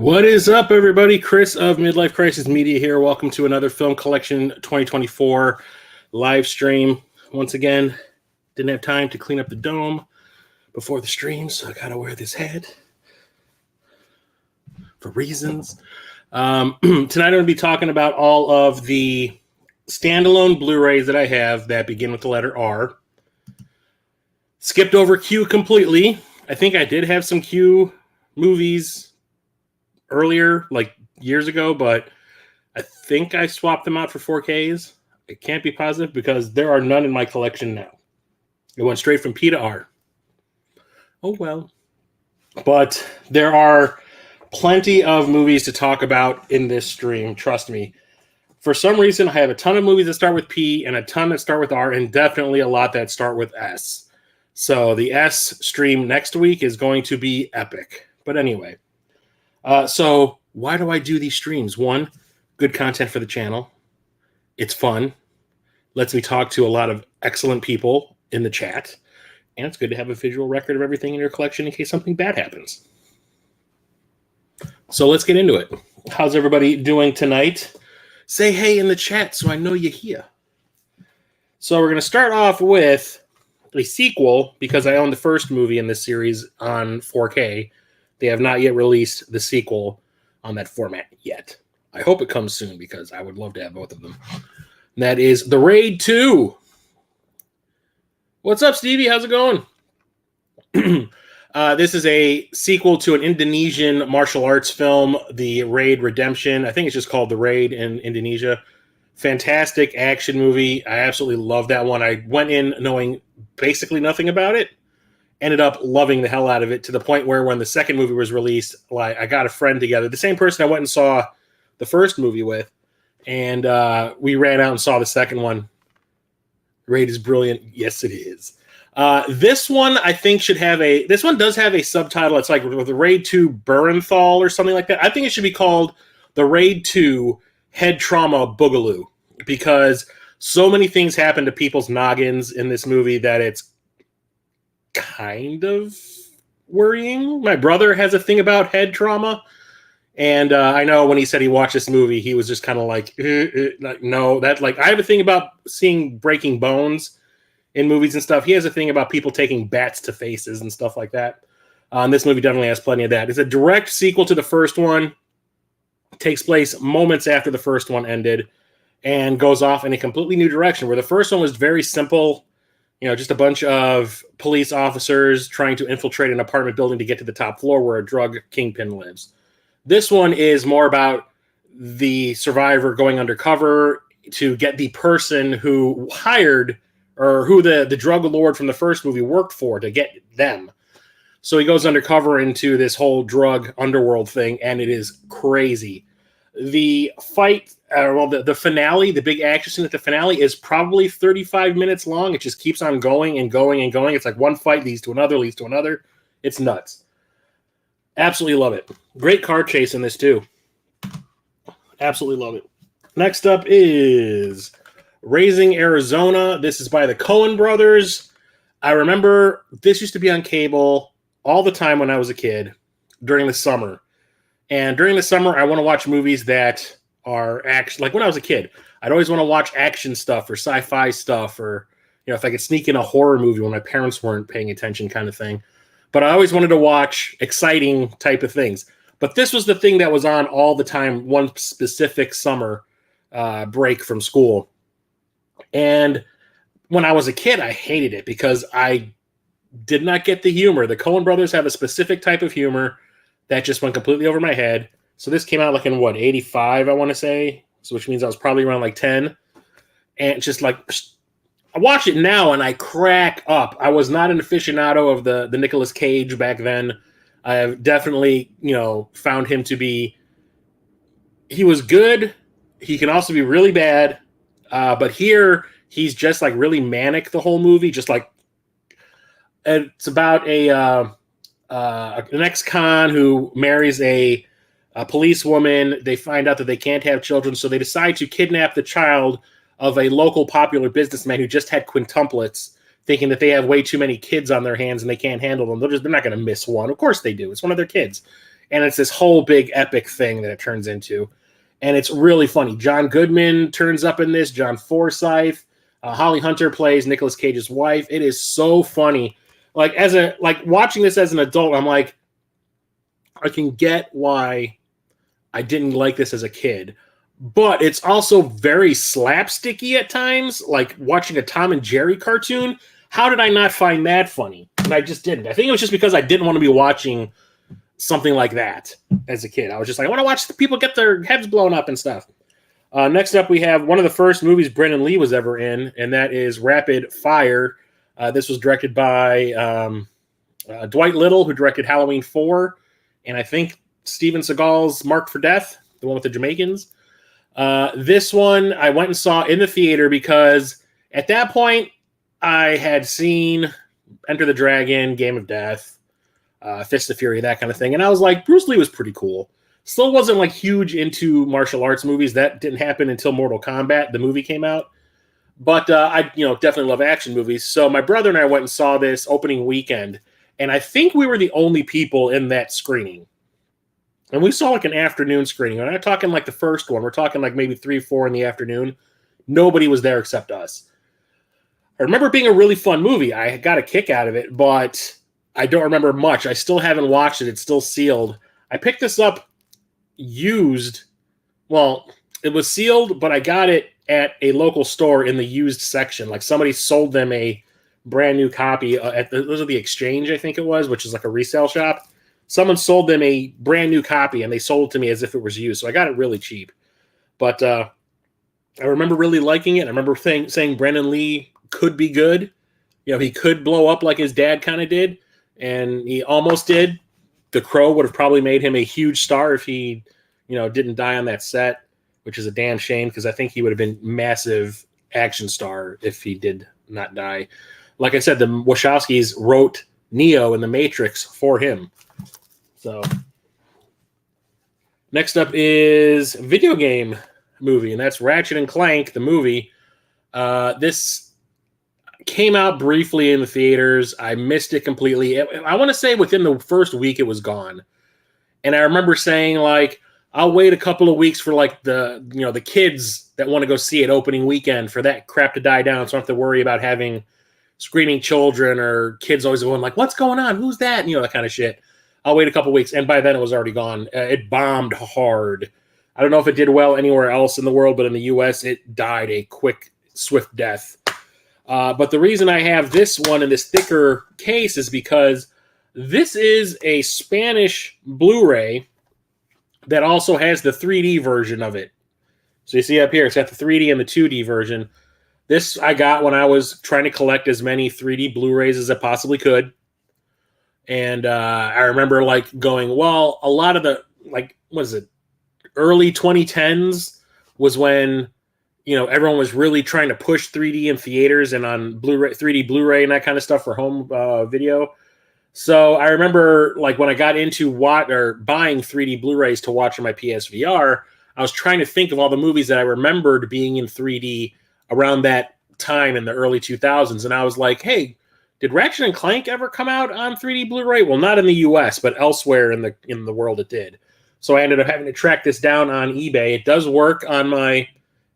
What is up, everybody? Chris of Midlife Crisis Media here. Welcome to another Film Collection 2024 live stream. Once again, didn't have time to clean up the dome before the stream, so I gotta wear this hat for reasons. Tonight I'm going to be talking about all of the standalone Blu-Rays that I have that begin with the letter R. Skipped over Q completely. I think I did have some Q movies earlier, like years ago, but I think I swapped them out for 4Ks. I can't be positive because there are none in my collection now. It went straight from P to R. Oh well. But there are plenty of movies to talk about in this stream, trust me. For some reason, I have a ton of movies that start with P and a ton that start with R, and definitely a lot that start with S. So the S stream next week is going to be epic. But anyway, so why do I do these streams? One, good content for the channel. It's fun. Lets me talk to a lot of excellent people in the chat. And it's good to have a visual record of everything in your collection in case something bad happens. So let's get into it. How's everybody doing tonight? Say hey in the chat so I know you're here. So we're going to start off with a sequel because I own the first movie in this series on 4K. They have not yet released the sequel on that format yet. I hope it comes soon because I would love to have both of them. And that is The Raid 2. What's up, Stevie? How's it going? This is a sequel to an Indonesian martial arts film, The Raid Redemption. I think it's just called The Raid in Indonesia. Fantastic action movie. I absolutely love that one. I went in knowing basically nothing about it. Ended up loving the hell out of it to the point where when the second movie was released, like I got a friend together, the same person I went and saw the first movie with, and we ran out and saw the second one. Raid is brilliant. Yes, it is. This one I think should have this one does have a subtitle. It's like The Raid 2 Bernthal or something like that. I think it should be called The Raid 2 Head Trauma Boogaloo because so many things happen to people's noggins in this movie that it's kind of worrying. My brother has a thing about head trauma, and I know when he said he watched this movie, he was just kind of like, no, that like I have a thing about seeing breaking bones in movies and stuff. He has a thing about people taking bats to faces and stuff like that. This movie definitely has plenty of that. It's a direct sequel to the first one. It takes place moments after the first one ended and goes off in a completely new direction where the first one was very simple. You know, just a bunch of police officers trying to infiltrate an apartment building to get to the top floor where a drug kingpin lives. This one is more about the survivor going undercover to get the person who hired or who the drug lord from the first movie worked for to get them. So he goes undercover into this whole drug underworld thing, and it is crazy. The fight, the finale, the big action scene at the finale is probably 35 minutes long. It just keeps on going and going and going. It's like one fight leads to another, leads to another. It's nuts. Absolutely love it. Great car chase in this too. Absolutely love it. Next up is Raising Arizona. This is by the Coen brothers. I remember this used to be on cable all the time when I was a kid during the summer. And during the summer, I want to watch movies that are action. Like when I was a kid, I'd always want to watch action stuff or sci-fi stuff or, you know, if I could sneak in a horror movie when my parents weren't paying attention kind of thing. But I always wanted to watch exciting type of things. But this was the thing that was on all the time, one specific summer break from school. And when I was a kid, I hated it because I did not get the humor. The Coen brothers have a specific type of humor that just went completely over my head. So this came out like in, 85, I want to say. So which means I was probably around like 10. And just like, I watch it now and I crack up. I was not an aficionado of the Nicolas Cage back then. I have definitely, found him to be, he was good. He can also be really bad. But here, he's just like really manic the whole movie. Just like, it's about an ex-con who marries a policewoman. They find out that they can't have children, so they decide to kidnap the child of a local popular businessman who just had quintuplets, thinking that they have way too many kids on their hands and they can't handle them. They're not going to miss one. Of course they do. It's one of their kids. and it's this whole big epic thing that it turns into, and it's really funny. John Goodman turns up in this. John Forsythe, Holly Hunter plays Nicolas Cage's wife. It is so funny. Like watching this as an adult, I'm like, I can get why I didn't like this as a kid, but it's also very slapsticky at times, like watching a Tom and Jerry cartoon. How did I not find that funny? And I just didn't. I think it was just because I didn't want to be watching something like that as a kid. I was just like, I want to watch the people get their heads blown up and stuff. Next up, we have one of the first movies Brendan Lee was ever in, and that is Rapid Fire. This was directed by Dwight Little, who directed Halloween 4, and I think Steven Seagal's Marked for Death, the one with the Jamaicans. This one I went and saw in the theater because at that point I had seen Enter the Dragon, Game of Death, Fist of Fury, that kind of thing. And I was like, Bruce Lee was pretty cool. Still wasn't like huge into martial arts movies. That didn't happen until Mortal Kombat, the movie, came out. But I definitely love action movies. So my brother and I went and saw this opening weekend. And I think we were the only people in that screening. And we saw like an afternoon screening. We're not talking like the first one. We're talking like maybe 3, 4 in the afternoon. Nobody was there except us. I remember it being a really fun movie. I got a kick out of it, but I don't remember much. I still haven't watched it. It's still sealed. I picked this up used. Well, it was sealed, but I got it at a local store in the used section. Like somebody sold them a brand new copy at the Exchange, I think it was, which is like a resale shop. Someone sold them a brand new copy, and they sold it to me as if it was used. So I got it really cheap. But I remember really liking it. I remember saying Brendan Lee could be good. He could blow up like his dad kind of did, and he almost did. The Crow would have probably made him a huge star if he, didn't die on that set, which is a damn shame because I think he would have been massive action star if he did not die. Like I said, the Wachowskis wrote Neo in The Matrix for him. So next up is video game movie, and that's Ratchet and Clank, the movie. This came out briefly in the theaters. I missed it completely. I want to say within the first week it was gone. And I remember saying, like, I'll wait a couple of weeks for like the kids that want to go see it opening weekend for that crap to die down, so I don't have to worry about having screaming children or kids always going like, what's going on? Who's that? That kind of shit. I'll wait a couple weeks. And by then it was already gone. It bombed hard. I don't know if it did well anywhere else in the world, but in the US, it died a quick, swift death. But the reason I have this one in this thicker case is because this is a Spanish Blu-ray that also has the 3D version of it. So you see up here, it's got the 3D and the 2D version. This I got when I was trying to collect as many 3D Blu-rays as I possibly could. And I remember like going, well, a lot of the, like, what is it? Early 2010s was when, everyone was really trying to push 3D in theaters and on Blu-ray, 3D Blu-ray and that kind of stuff for home video. So I remember like when I got into buying 3D Blu-rays to watch on my PSVR, I was trying to think of all the movies that I remembered being in 3D around that time in the early 2000s. And I was like, hey, did Ratchet and Clank ever come out on 3D Blu-ray? Well, not in the US, but elsewhere in the world it did. So I ended up having to track this down on eBay. It does work on my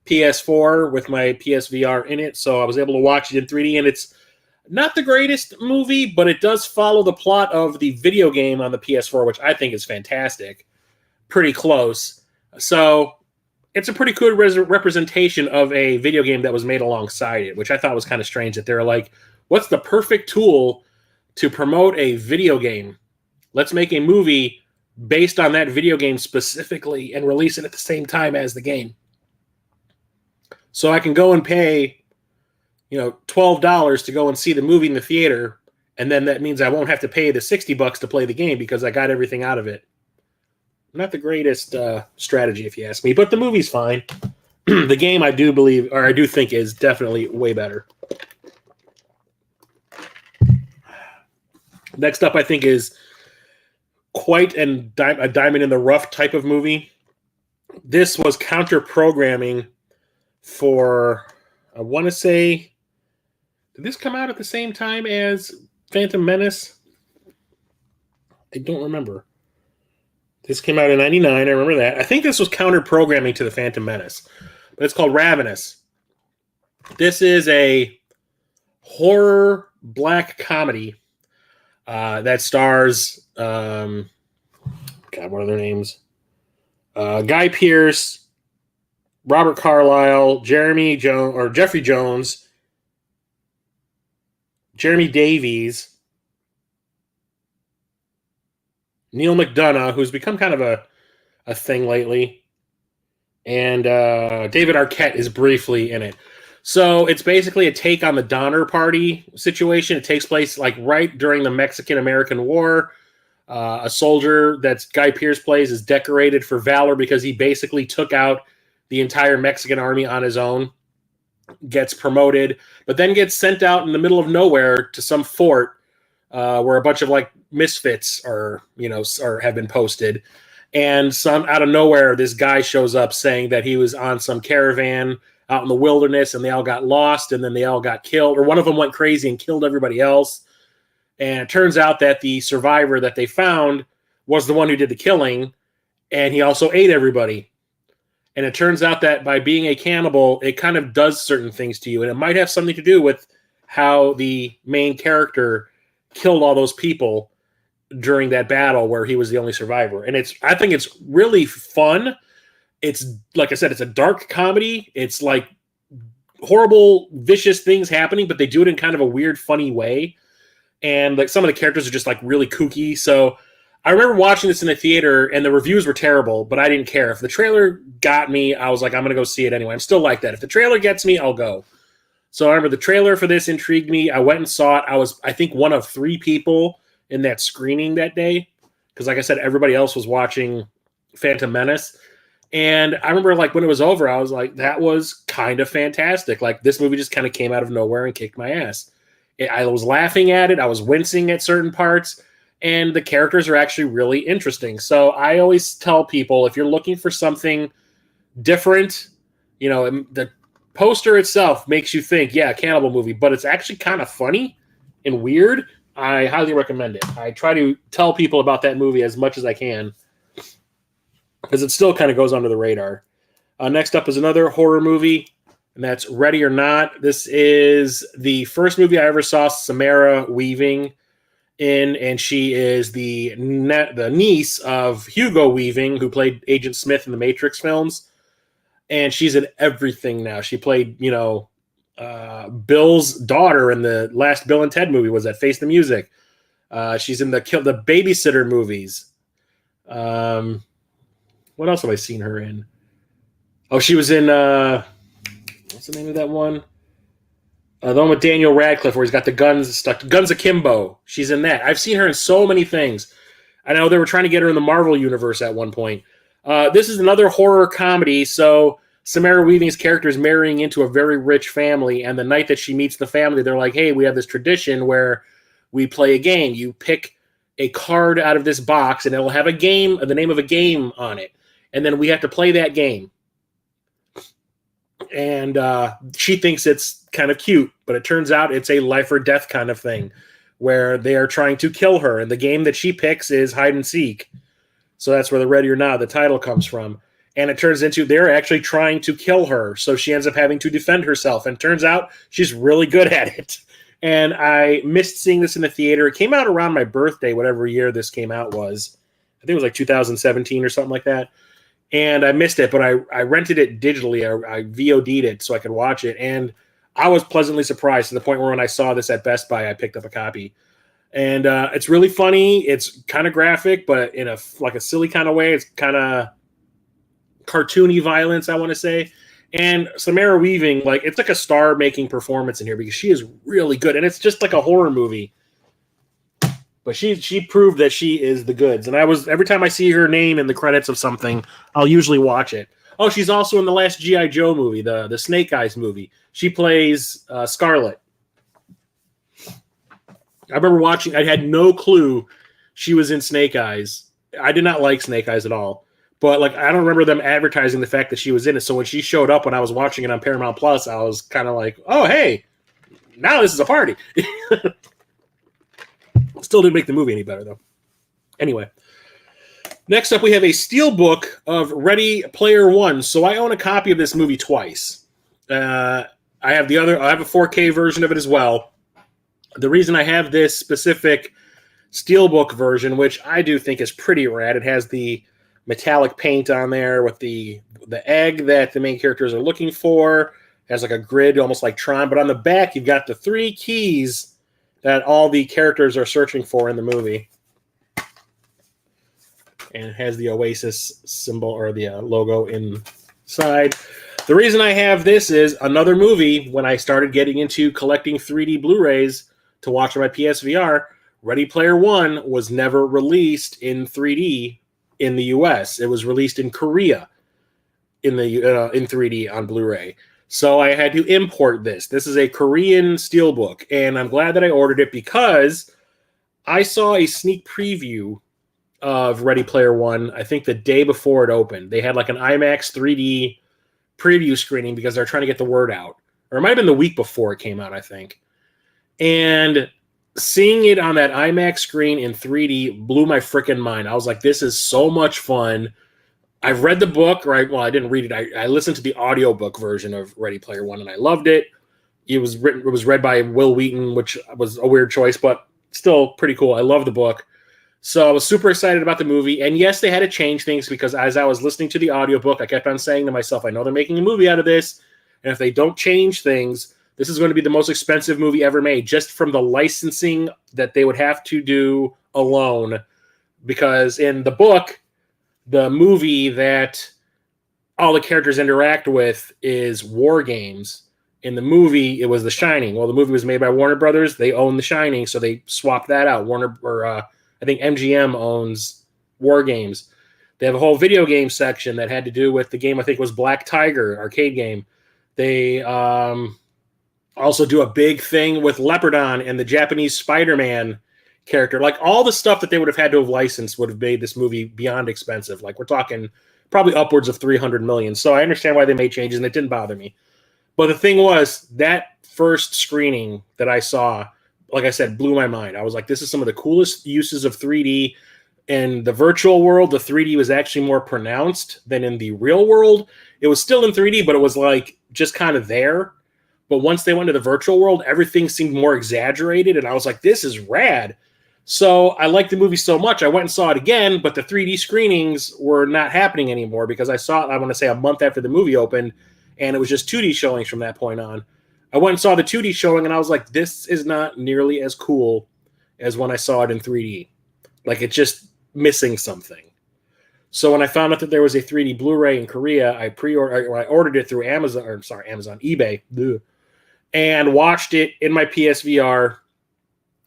PS4 with my PSVR in it, so I was able to watch it in 3D, and it's not the greatest movie, but it does follow the plot of the video game on the PS4, which I think is fantastic. Pretty close. So it's a pretty good representation of a video game that was made alongside it, which I thought was kind of strange that they're like, what's the perfect tool to promote a video game? Let's make a movie based on that video game specifically and release it at the same time as the game. So I can go and pay, $12 to go and see the movie in the theater, and then that means I won't have to pay the $60 to play the game because I got everything out of it. Not the greatest strategy, if you ask me, but the movie's fine. The game, I do think is definitely way better. Next up, I think, is quite a diamond in the rough type of movie. This was counter-programming for, I want to say, did this come out at the same time as Phantom Menace? I don't remember. This came out in 99. I remember that. I think this was counter-programming to The Phantom Menace. But it's called Ravenous. This is a horror black comedy that stars... God, what are their names? Guy Pearce, Robert Carlyle, Jeffrey Jones, Jeremy Davies, Neil McDonough, who's become kind of a thing lately, and David Arquette is briefly in it. So it's basically a take on the Donner Party situation. It takes place like right during the Mexican-American War. A soldier that Guy Pearce plays is decorated for valor because he basically took out the entire Mexican army on his own, gets promoted, but then gets sent out in the middle of nowhere to some fort where a bunch of like misfits have been posted. And some out of nowhere, this guy shows up saying that he was on some caravan out in the wilderness and they all got lost and then they all got killed, or one of them went crazy and killed everybody else. And it turns out that the survivor that they found was the one who did the killing, and he also ate everybody. And it turns out that by being a cannibal, it kind of does certain things to you, and it might have something to do with how the main character killed all those people during that battle where he was the only survivor. And I think it's really fun. It's, like I said, it's a dark comedy. It's like horrible, vicious things happening, but they do it in kind of a weird, funny way. And like some of the characters are just like really kooky. So I remember watching this in the theater and the reviews were terrible, but I didn't care. If the trailer got me, I was like, I'm going to go see it anyway. I'm still like that. If the trailer gets me, I'll go. So I remember the trailer for this intrigued me. I went and saw it. I was, I think, one of 3 people in that screening that day. Because like I said, everybody else was watching Phantom Menace. And I remember like when it was over, I was like, that was kind of fantastic. Like this movie just kind of came out of nowhere and kicked my ass. I was laughing at it. I was wincing at certain parts, and the characters are actually really interesting. So I always tell people, if you're looking for something different, the poster itself makes you think, yeah, cannibal movie, but it's actually kind of funny and weird. I highly recommend it. I try to tell people about that movie as much as I can because it still kind of goes under the radar. Next up is another horror movie, and that's Ready or Not. This is the first movie I ever saw Samara Weaving in, and she is the niece of Hugo Weaving, who played Agent Smith in the Matrix films. And she's in everything now. She played, Bill's daughter in the last Bill and Ted movie, was that Face the Music. She's in the Babysitter movies. What else have I seen her in? Oh, she was in... what's the name of that one? The one with Daniel Radcliffe where he's got the guns stuck. Guns Akimbo. She's in that. I've seen her in so many things. I know they were trying to get her in the Marvel universe at one point. This is another horror comedy. So Samara Weaving's character is marrying into a very rich family. And the night that she meets the family, they're like, hey, we have this tradition where we play a game. You pick a card out of this box and it'll have a game, the name of a game on it. And then we have to play that game. And she thinks it's kind of cute, but it turns out it's a life or death kind of thing where they are trying to kill her. And the game that she picks is hide and seek. So that's where the Ready or Not, the title comes from. And it turns into they're actually trying to kill her. So she ends up having to defend herself. And it turns out she's really good at it. And I missed seeing this in the theater. It came out around my birthday, whatever year this came out was. I think it was like 2017 or something like that. And I missed it, but I rented it digitally. I VOD'd it so I could watch it. And I was pleasantly surprised to the point where when I saw this at Best Buy, I picked up a copy. And it's really funny. It's kind of graphic, but in a silly kind of way. It's kind of cartoony violence, I want to say. And Samara Weaving, it's like a star-making performance in here because she is really good. And it's just like a horror movie. But she proved that she is the goods. And every time I see her name in the credits of something, I'll usually watch it. Oh, she's also in the last G.I. Joe movie, the Snake Eyes movie. She plays Scarlet. I remember watching, I had no clue she was in Snake Eyes. I did not like Snake Eyes at all. But I don't remember them advertising the fact that she was in it. So when she showed up when I was watching it on Paramount Plus, I was kind of like, oh, hey, now this is a party. Still didn't make the movie any better, though. Anyway. Next up, we have a steelbook of Ready Player One. So I own a copy of this movie twice. I have a 4K version of it as well. The reason I have this specific steelbook version, which I do think is pretty rad, it has the metallic paint on there with the egg that the main characters are looking for. It has like a grid, almost like Tron, but on the back you've got the 3 keys that all the characters are searching for in the movie. And it has the Oasis symbol or the logo inside. The reason I have this is another movie. When I started getting into collecting 3D Blu-rays to watch on my PSVR, Ready Player One was never released in 3D in the US. It was released in Korea in 3D on Blu-ray. So I had to import this. This is a Korean steelbook, and I'm glad that I ordered it because I saw a sneak preview of Ready Player One, I think the day before it opened. They had like an IMAX 3D preview screening because they're trying to get the word out. Or it might have been the week before it came out, I think. And seeing it on that IMAX screen in 3D blew my freaking mind. I was like, this is so much fun. I've read the book, right? Well, I didn't read it. I listened to the audiobook version of Ready Player One, and I loved it. It was read by Will Wheaton, which was a weird choice, but still pretty cool. I love the book. So I was super excited about the movie. And yes, they had to change things because as I was listening to the audiobook, I kept on saying to myself, I know they're making a movie out of this. And if they don't change things, this is going to be the most expensive movie ever made, just from the licensing that they would have to do alone. Because in the book, the movie that all the characters interact with is War Games. In the movie, it was The Shining. Well, the movie was made by Warner Brothers. They own The Shining, so they swapped that out. I think MGM owns War Games. They have a whole video game section that had to do with the game, I think was Black Tiger, arcade game. They also do a big thing with Leopardon and the Japanese Spider-Man character. Like all the stuff that they would have had to have licensed would have made this movie beyond expensive. Like we're talking probably upwards of $300 million. So I understand why they made changes and it didn't bother me. But the thing was, that first screening that I saw, like I said, blew my mind. I was like, this is some of the coolest uses of 3D. In the virtual world, the 3D was actually more pronounced than in the real world. It was still in 3D, but it was like just kind of there. But once they went to the virtual world, everything seemed more exaggerated. And I was like, this is rad. So I liked the movie so much. I went and saw it again, but the 3D screenings were not happening anymore because I saw it, I want to say, a month after the movie opened. And it was just 2D showings from that point on. I went and saw the 2D showing, and I was like, this is not nearly as cool as when I saw it in 3D. Like, it's just missing something. So when I found out that there was a 3D Blu-ray in Korea, I ordered it through eBay, and watched it in my PSVR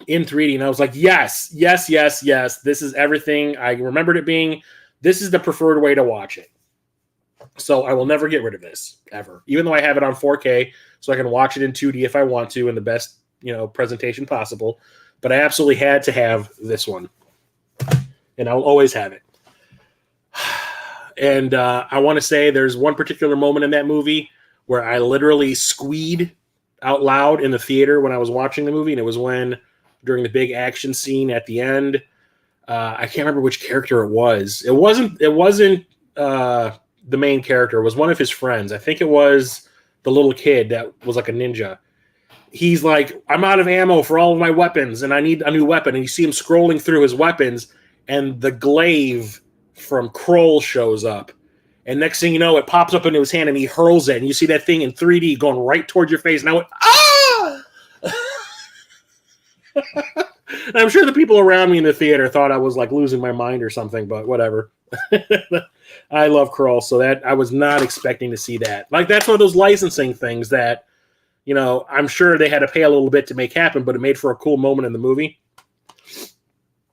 in 3D. And I was like, yes, this is everything I remembered it being. This is the preferred way to watch it. So I will never get rid of this, ever. Even though I have it on 4K, so I can watch it in 2D if I want to in the best, presentation possible. But I absolutely had to have this one. And I'll always have it. And I want to say there's one particular moment in that movie where I literally squeed out loud in the theater when I was watching the movie. And it was during the big action scene at the end, I can't remember which character it was. It wasn't the main character. It was one of his friends. I think it was the little kid that was like a ninja. He's like, I'm out of ammo for all of my weapons and I need a new weapon. And you see him scrolling through his weapons and the glaive from Kroll shows up. And next thing you know, it pops up into his hand and he hurls it. And you see that thing in 3D going right towards your face. And I went, ah! And I'm sure the people around me in the theater thought I was like losing my mind or something, but whatever. I love Kroll, so that I was not expecting to see that. Like, that's one of those licensing things that, I'm sure they had to pay a little bit to make happen, but it made for a cool moment in the movie.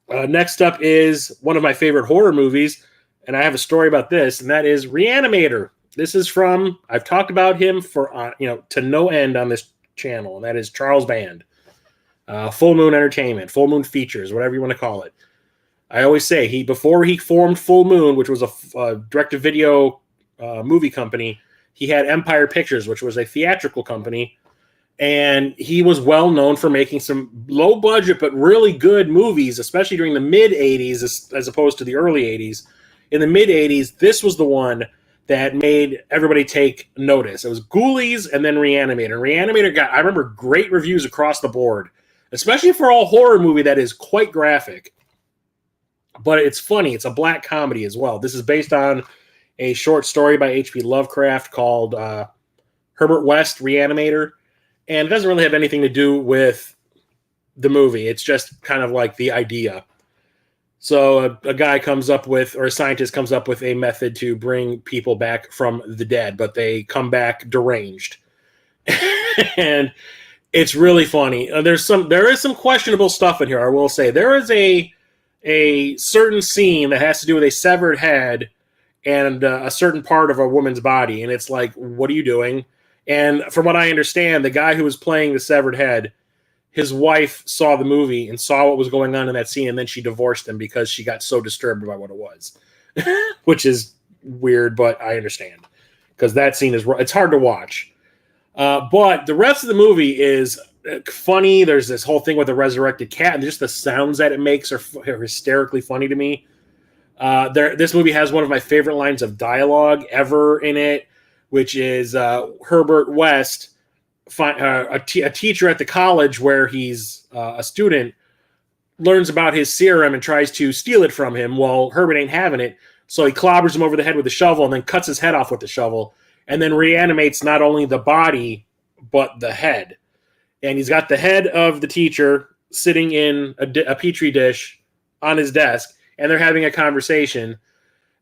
Next up is one of my favorite horror movies, and I have a story about this, and that is Reanimator. This is from, I've talked about him for, to no end on this channel, and that is Charles Band. Full Moon Entertainment, Full Moon Features, whatever you want to call it. I always say before he formed Full Moon, which was a direct-to-video movie company, he had Empire Pictures, which was a theatrical company, And he was well known for making some low budget but really good movies, especially during the mid 80s as opposed to the early 80s. In the mid 80s, this was the one that made everybody take notice. It was Ghoulies and then Reanimator. Reanimator got, I remember, great reviews across the board, especially for a horror movie that is quite graphic. But it's funny. It's a black comedy as well. This is based on a short story by H.P. Lovecraft called Herbert West, Reanimator. And it doesn't really have anything to do with the movie. It's just kind of like the idea. So a guy comes up with, or a scientist comes up with a method to bring people back from the dead, but they come back deranged. And it's really funny. There is some questionable stuff in here, I will say. There is a certain scene that has to do with a severed head and a certain part of a woman's body. And it's like, what are you doing? And from what I understand, the guy who was playing the severed head, his wife saw the movie and saw what was going on in that scene, and then she divorced him because she got so disturbed by what it was, which is weird, but I understand because that scene it's hard to watch. But the rest of the movie is funny. There's this whole thing with the resurrected cat, and just the sounds that it makes are hysterically funny to me. This movie has one of my favorite lines of dialogue ever in it, which is Herbert West, a teacher at the college where he's a student, learns about his serum and tries to steal it from him. Well, Herbert ain't having it, so he clobbers him over the head with a shovel and then cuts his head off with the shovel and then reanimates not only the body, but the head. And he's got the head of the teacher sitting in a petri dish on his desk, and they're having a conversation.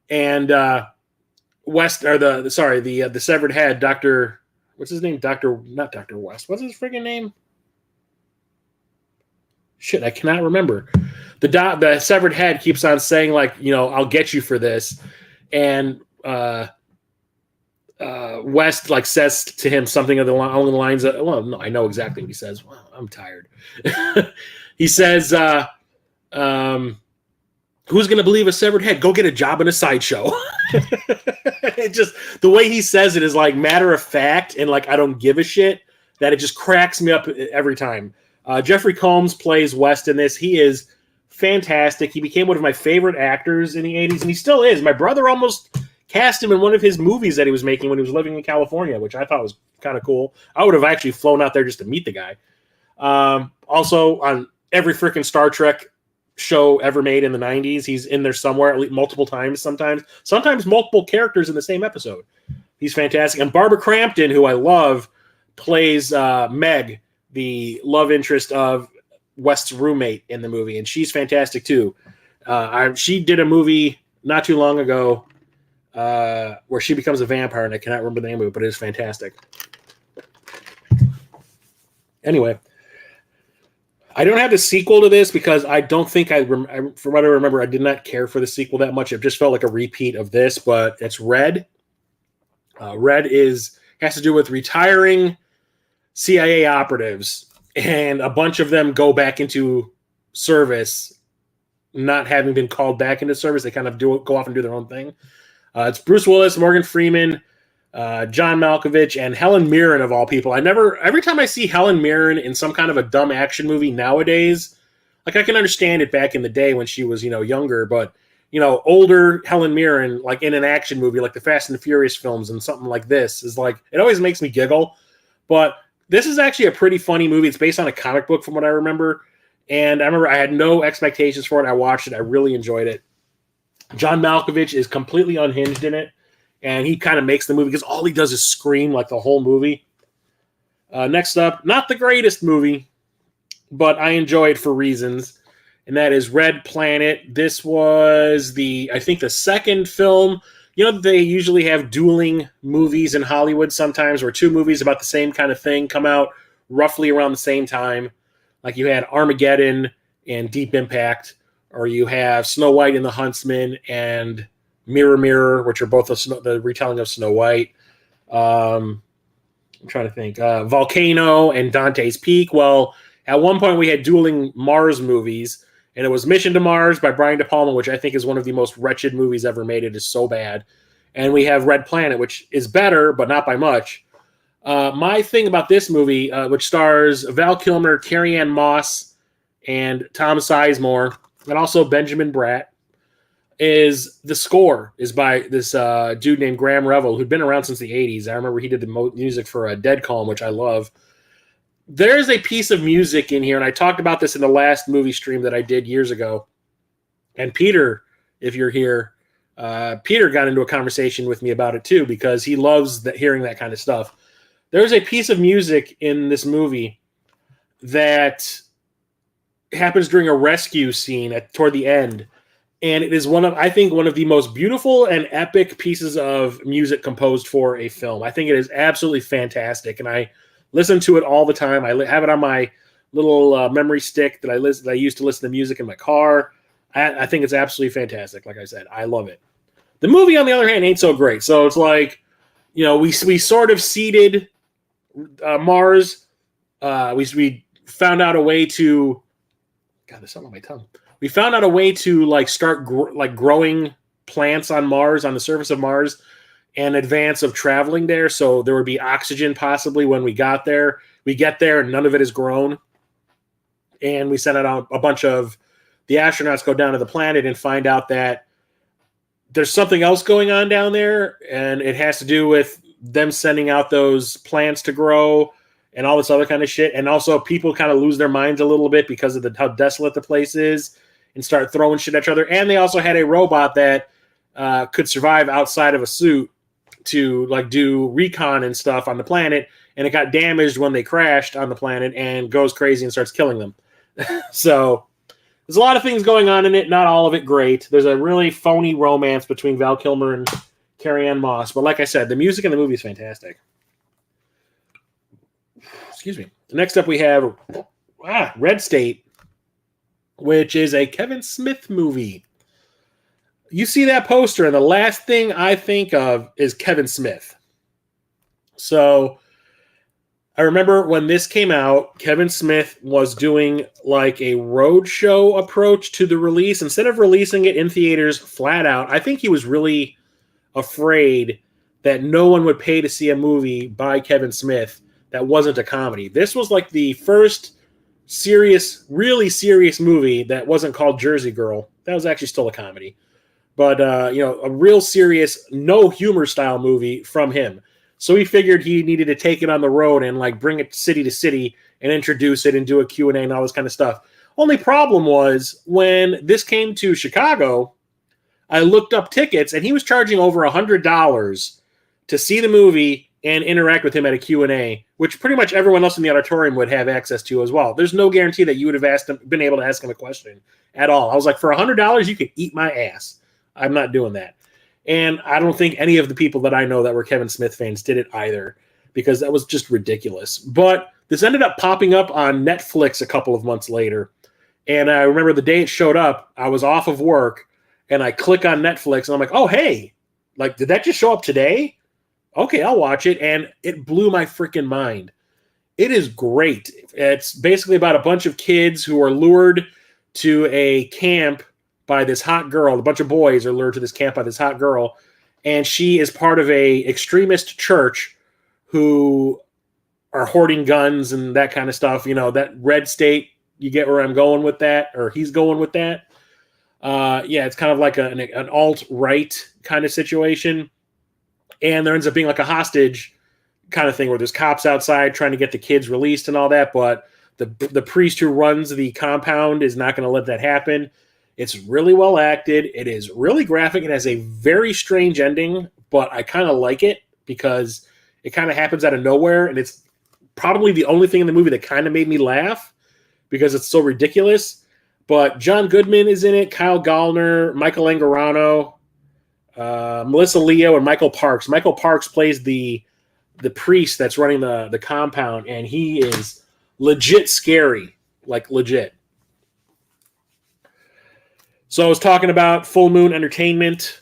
And the severed head, Dr. What's his name? Not Dr. West. What's his friggin' name? Shit, I cannot remember. The severed head keeps on saying, like, I'll get you for this. And West, like, says to him something along the lines of, well, no, I know exactly what he says. Well, I'm tired. He says, who's going to believe a severed head? Go get a job in a sideshow. It just, the way he says it is like matter of fact and like I don't give a shit, that it just cracks me up every time. Jeffrey Combs plays West in this. He is fantastic. He became one of my favorite actors in the 80s, and he still is. My brother almost cast him in one of his movies that he was making when he was living in California, which I thought was kind of cool. I would have actually flown out there just to meet the guy. Also, on every freaking Star Trek show ever made in the 90s, he's in there somewhere, at least multiple times, sometimes multiple characters in the same episode. He's fantastic. And Barbara Crampton, who I love, plays Meg, the love interest of West's roommate in the movie, and she's fantastic too. She did a movie not too long ago where she becomes a vampire, and I cannot remember the name of it, but it is fantastic. Anyway, I don't have the sequel to this because I don't think from what I remember, I did not care for the sequel that much. It just felt like a repeat of this, but it's Red. Red has to do with retiring CIA operatives, and a bunch of them go back into service, not having been called back into service. They kind of go off and do their own thing. It's Bruce Willis, Morgan Freeman, John Malkovich, and Helen Mirren, of all people. Every time I see Helen Mirren in some kind of a dumb action movie nowadays, like, I can understand it back in the day when she was, younger, but, older Helen Mirren, like in an action movie, like the Fast and the Furious films and something like this, is like, it always makes me giggle. But this is actually a pretty funny movie. It's based on a comic book from what I remember. And I remember I had no expectations for it. I watched it. I really enjoyed it. John Malkovich is completely unhinged in it. And he kind of makes the movie because all he does is scream like the whole movie. Next up, not the greatest movie, but I enjoy it for reasons. And that is Red Planet. This was I think the second film. They usually have dueling movies in Hollywood sometimes, where two movies about the same kind of thing come out roughly around the same time. Like you had Armageddon and Deep Impact, or you have Snow White and the Huntsman and Mirror Mirror, which are both the retelling of Snow White. I'm trying to think. Volcano and Dante's Peak. Well, at one point we had dueling Mars movies, and it was Mission to Mars by Brian De Palma, which I think is one of the most wretched movies ever made. It is so bad. And we have Red Planet, which is better, but not by much, My thing about this movie, which stars Val Kilmer, Carrie-Anne Moss, and Tom Sizemore, and also Benjamin Bratt, is the score is by this dude named Graham Revel, who'd been around since the 80s. I remember he did the music for Dead Calm, which I love. There's a piece of music in here, and I talked about this in the last movie stream that I did years ago. And Peter, if you're here, Peter got into a conversation with me about it too, because he loves hearing that kind of stuff. There's a piece of music in this movie that happens during a rescue scene toward the end. And it is I think one of the most beautiful and epic pieces of music composed for a film. I think it is absolutely fantastic. And I listen to it all the time. I have it on my little memory stick that I used to listen to music in my car. I think it's absolutely fantastic. Like I said, I love it. The movie, on the other hand, ain't so great. So it's like, we sort of seeded Mars. We found out a way to. God, there's something on my tongue. We found out a way to start growing plants on Mars, on the surface of Mars, in advance of traveling there. So there would be oxygen possibly when we got there. We get there and none of it is grown. And we sent out a bunch of the astronauts go down to the planet and find out that there's something else going on down there. And it has to do with them sending out those plants to grow and all this other kind of shit. And also people kind of lose their minds a little bit because of how desolate the place is and start throwing shit at each other. And they also had a robot that could survive outside of a suit to do recon and stuff on the planet. And it got damaged when they crashed on the planet and goes crazy and starts killing them. So there's a lot of things going on in it. Not all of it great. There's a really phony romance between Val Kilmer and Carrie-Anne Moss. But like I said, the music in the movie is fantastic. Excuse me. Next up we have Red State, which is a Kevin Smith movie. You see that poster, and the last thing I think of is Kevin Smith. So I remember when this came out, Kevin Smith was doing a roadshow approach to the release. Instead of releasing it in theaters flat out, I think he was really afraid that no one would pay to see a movie by Kevin Smith that wasn't a comedy. This was the first really serious movie that wasn't called Jersey Girl. That was actually still a comedy. But, a real serious, no humor style movie from him. So he figured he needed to take it on the road and bring it city to city and introduce it and do a Q&A and all this kind of stuff. Only problem was when this came to Chicago, I looked up tickets and he was charging over $100 to see the movie and interact with him at a Q&A, which pretty much everyone else in the auditorium would have access to as well. There's no guarantee that you would have been able to ask him a question at all. I was like, for $100, you can eat my ass. I'm not doing that. And I don't think any of the people that I know that were Kevin Smith fans did it either, because that was just ridiculous. But this ended up popping up on Netflix a couple of months later. And I remember the day it showed up, I was off of work, and I click on Netflix, and I'm like, oh, hey, did that just show up today? Okay, I'll watch it. And it blew my freaking mind. It is great. It's basically about a bunch of kids who are lured to a camp by this hot girl. A bunch of boys are lured to this camp by this hot girl. And she is part of a extremist church who are hoarding guns and that kind of stuff. That Red State, you get where I'm going with that, or he's going with that. It's kind of like an alt-right kind of situation. And there ends up being a hostage kind of thing where there's cops outside trying to get the kids released and all that. But the priest who runs the compound is not going to let that happen. It's really well acted. It is really graphic. It has a very strange ending, but I kind of like it because it kind of happens out of nowhere. And it's probably the only thing in the movie that kind of made me laugh because it's so ridiculous. But John Goodman is in it, Kyle Gallner, Michael Angarano, Melissa Leo, and Michael Parks. Michael Parks plays the priest that's running the compound, and he is legit scary, legit. So I was talking about Full Moon Entertainment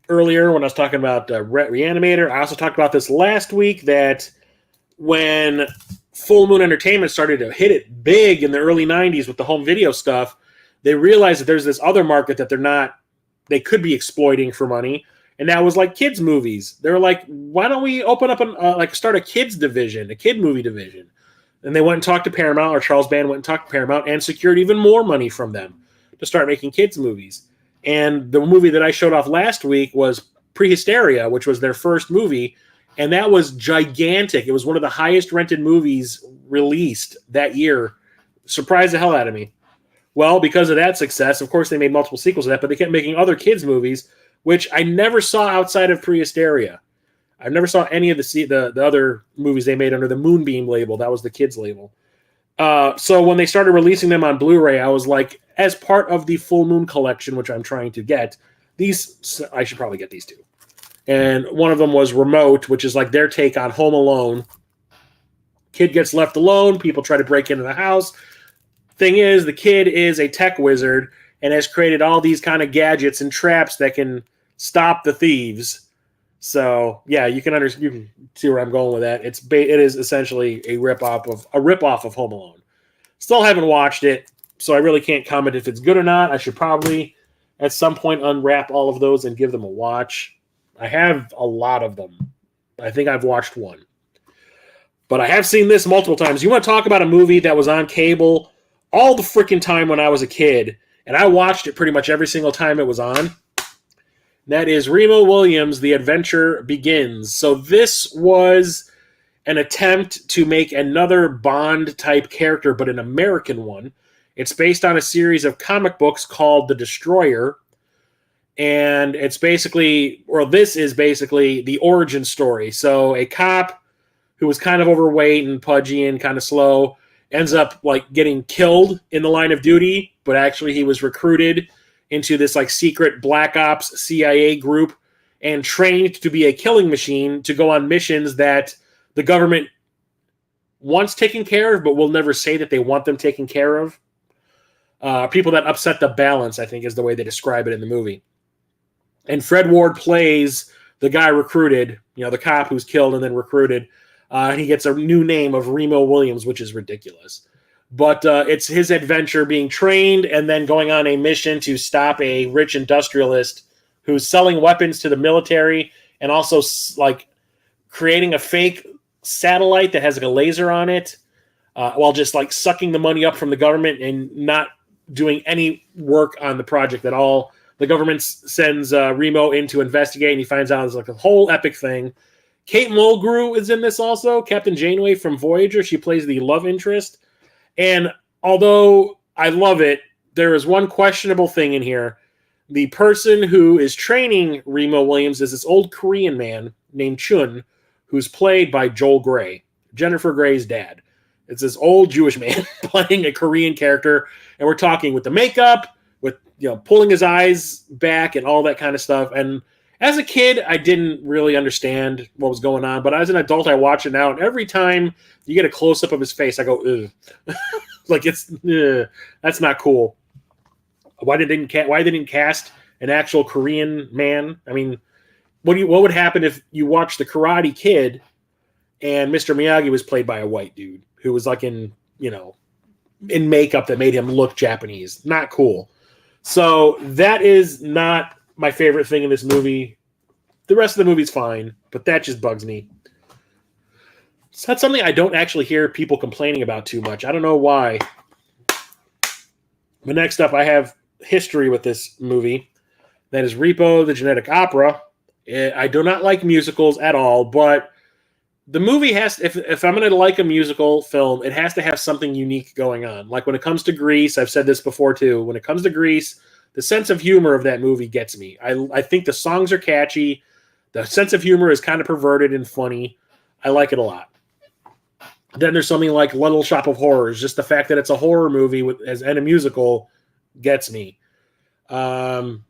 earlier when I was talking about Reanimator. I also talked about this last week that when Full Moon Entertainment started to hit it big in the early 90s with the home video stuff, they realized that there's this other market that they could be exploiting for money, and that was like kids movies. They were like, why don't we open up start a kids division, a kid movie division? And they went and talked to Paramount, or Charles Band went and talked to Paramount and secured even more money from them to start making kids movies. And the movie that I showed off last week was Prehysteria, which was their first movie, and that was gigantic. It was one of the highest rented movies released that year. Surprised the hell out of me. Well, because of that success, of course, they made multiple sequels of that, but they kept making other kids movies, which I never saw outside of Prehysteria. I never saw any of the other movies they made under the Moonbeam label. That was the kids label. So when they started releasing them on Blu-ray, I was like, as part of the Full Moon collection, which I'm trying to get, I should probably get these two. And one of them was Remote, which is like their take on Home Alone. Kid gets left alone. People try to break into the house. Thing is, the kid is a tech wizard and has created all these kind of gadgets and traps that can stop the thieves. So yeah, you can see where I'm going with that. It is essentially a ripoff of Home Alone. Still haven't watched it, so I really can't comment if it's good or not. I should probably at some point unwrap all of those and give them a watch. I have a lot of them. I think I've watched one, but I have seen this multiple times. You want to talk about a movie that was on cable all the freaking time when I was a kid, and I watched it pretty much every single time it was on? That is Remo Williams' The Adventure Begins. So this was an attempt to make another Bond-type character, but an American one. It's based on a series of comic books called The Destroyer, and this is basically the origin story. So a cop who was kind of overweight and pudgy and kind of slow ends up like getting killed in the line of duty, but actually he was recruited into this like secret black ops CIA group and trained to be a killing machine to go on missions that the government wants taken care of, but will never say that they want them taken care of. People that upset the balance, I think, is the way they describe it in the movie. And Fred Ward plays the guy recruited, the cop who's killed and then recruited. And he gets a new name of Remo Williams, which is ridiculous. But it's his adventure being trained and then going on a mission to stop a rich industrialist who's selling weapons to the military and also like creating a fake satellite that has like a laser on it, while just like sucking the money up from the government and not doing any work on the project at all. The government sends Remo in to investigate, and he finds out it's like a whole epic thing. Kate Mulgrew is in this also, Captain Janeway from Voyager. She plays the love interest. And although I love it, there is one questionable thing in here. The person who is training Remo Williams is this old Korean man named Chun, who's played by Joel Grey, Jennifer Grey's dad. It's this old Jewish man playing a Korean character, and we're talking with the makeup, with pulling his eyes back and all that kind of stuff. And as a kid, I didn't really understand what was going on, but as an adult, I watch it now, and every time you get a close-up of his face, I go, ugh. Like, that's not cool. Why they didn't cast an actual Korean man? I mean, what would happen if you watched The Karate Kid and Mr. Miyagi was played by a white dude who was like in makeup that made him look Japanese? Not cool. So that is not my favorite thing in this movie. The rest of the movie's fine, but that just bugs me. So that's something I don't actually hear people complaining about too much. I don't know why. But next up, I have history with this movie. That is Repo, the Genetic Opera. I do not like musicals at all, but the movie has, if I'm going to like a musical film, it has to have something unique going on. Like when it comes to Grease, I've said this before too, when it comes to Grease, the sense of humor of that movie gets me. I think the songs are catchy. The sense of humor is kind of perverted and funny. I like it a lot. Then there's something like Little Shop of Horrors. Just the fact that it's a horror movie and a musical gets me. I'm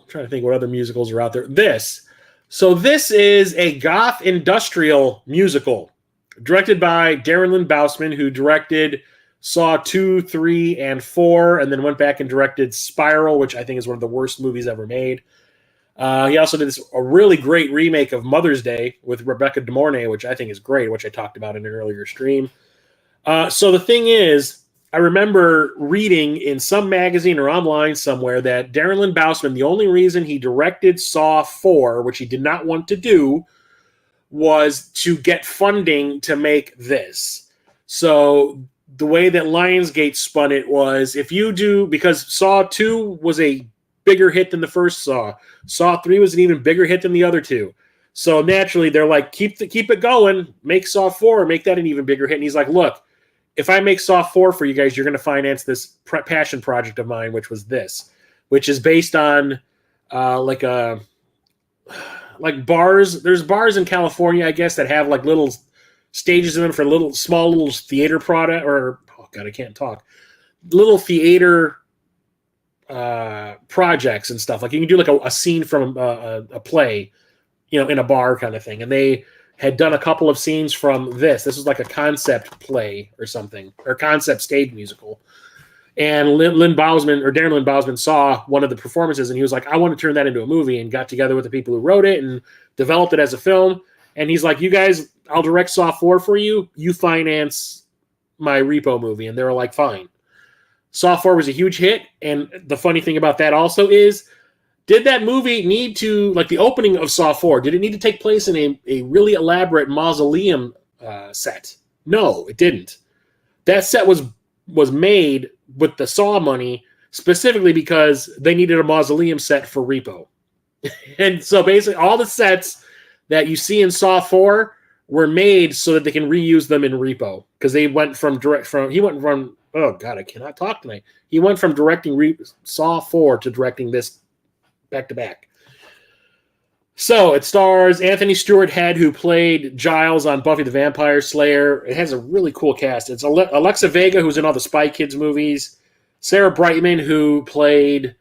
trying to think what other musicals are out there. This is a goth industrial musical directed by Darren Lynn Bousman, who directed Saw 2, 3, and 4, and then went back and directed Spiral, which I think is one of the worst movies ever made. He also did a really great remake of Mother's Day with Rebecca De Mornay, which I think is great, which I talked about in an earlier stream. So the thing is, I remember reading in some magazine or online somewhere that Darren Lynn Bousman, the only reason he directed Saw 4, which he did not want to do, was to get funding to make this. So the way that Lionsgate spun it was, if you do, because Saw 2 was a bigger hit than the first Saw. Saw 3 was an even bigger hit than the other two. So naturally, they're like, keep it going, make Saw 4, make that an even bigger hit. And he's like, look, if I make Saw 4 for you guys, you're going to finance this passion project of mine, which was this, which is based on like bars. There's bars in California, I guess, that have like little stages in them for small little theater product, or oh god, I can't talk. Little theater projects and stuff. Like you can do like a scene from a play, in a bar kind of thing. And they had done a couple of scenes from this. This was like a concept play or something, or concept stage musical. And Darren Lynn Bousman saw one of the performances, and he was like, I want to turn that into a movie, and got together with the people who wrote it and developed it as a film. And he's like, you guys, I'll direct Saw 4 for you. You finance my Repo movie. And they were like, fine. Saw 4 was a huge hit. And the funny thing about that also is, did that movie need to, like the opening of Saw 4, did it need to take place in a really elaborate mausoleum set? No, it didn't. That set was made with the Saw money specifically because they needed a mausoleum set for Repo. And so basically all the sets that you see in Saw 4 were made so that they can reuse them in Repo, because he went from oh god, I cannot talk tonight. He went from directing Saw 4 to directing this back to back. So it stars Anthony Stewart Head, who played Giles on Buffy the Vampire Slayer. It has a really cool cast. It's Alexa Vega, who's in all the Spy Kids movies. Sarah Brightman, who played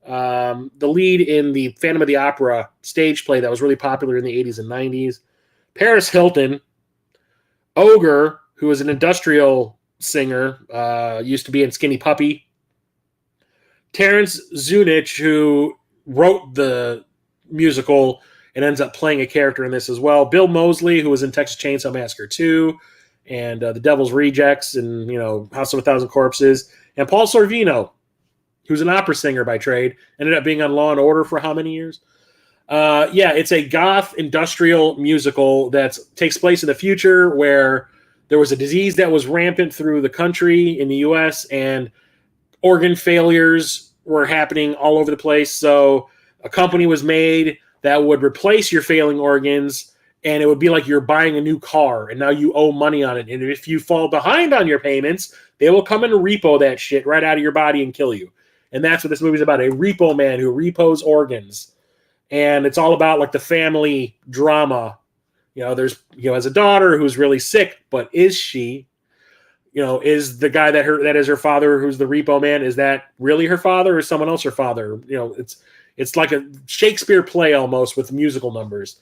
the lead in the Phantom of the Opera stage play that was really popular in the 80s and 90s. Paris Hilton. Ogre, who is an industrial singer, used to be in Skinny Puppy. Terrence Zunich, who wrote the musical and ends up playing a character in this as well. Bill Moseley, who was in Texas Chainsaw Massacre 2 and The Devil's Rejects and, House of a Thousand Corpses. And Paul Sorvino, who's an opera singer by trade, ended up being on Law & Order for how many years? It's a goth industrial musical that takes place in the future, where there was a disease that was rampant through the country in the U.S., and organ failures were happening all over the place. So a company was made that would replace your failing organs, and it would be like you're buying a new car, and now you owe money on it. And if you fall behind on your payments, they will come and repo that shit right out of your body and kill you. And that's what this movie's about, a repo man who repos organs. And it's all about like the family drama. There's, has a daughter who's really sick, but is she? Is the guy that is her father, who's the repo man, is that really her father or someone else her father? It's like a Shakespeare play almost with musical numbers.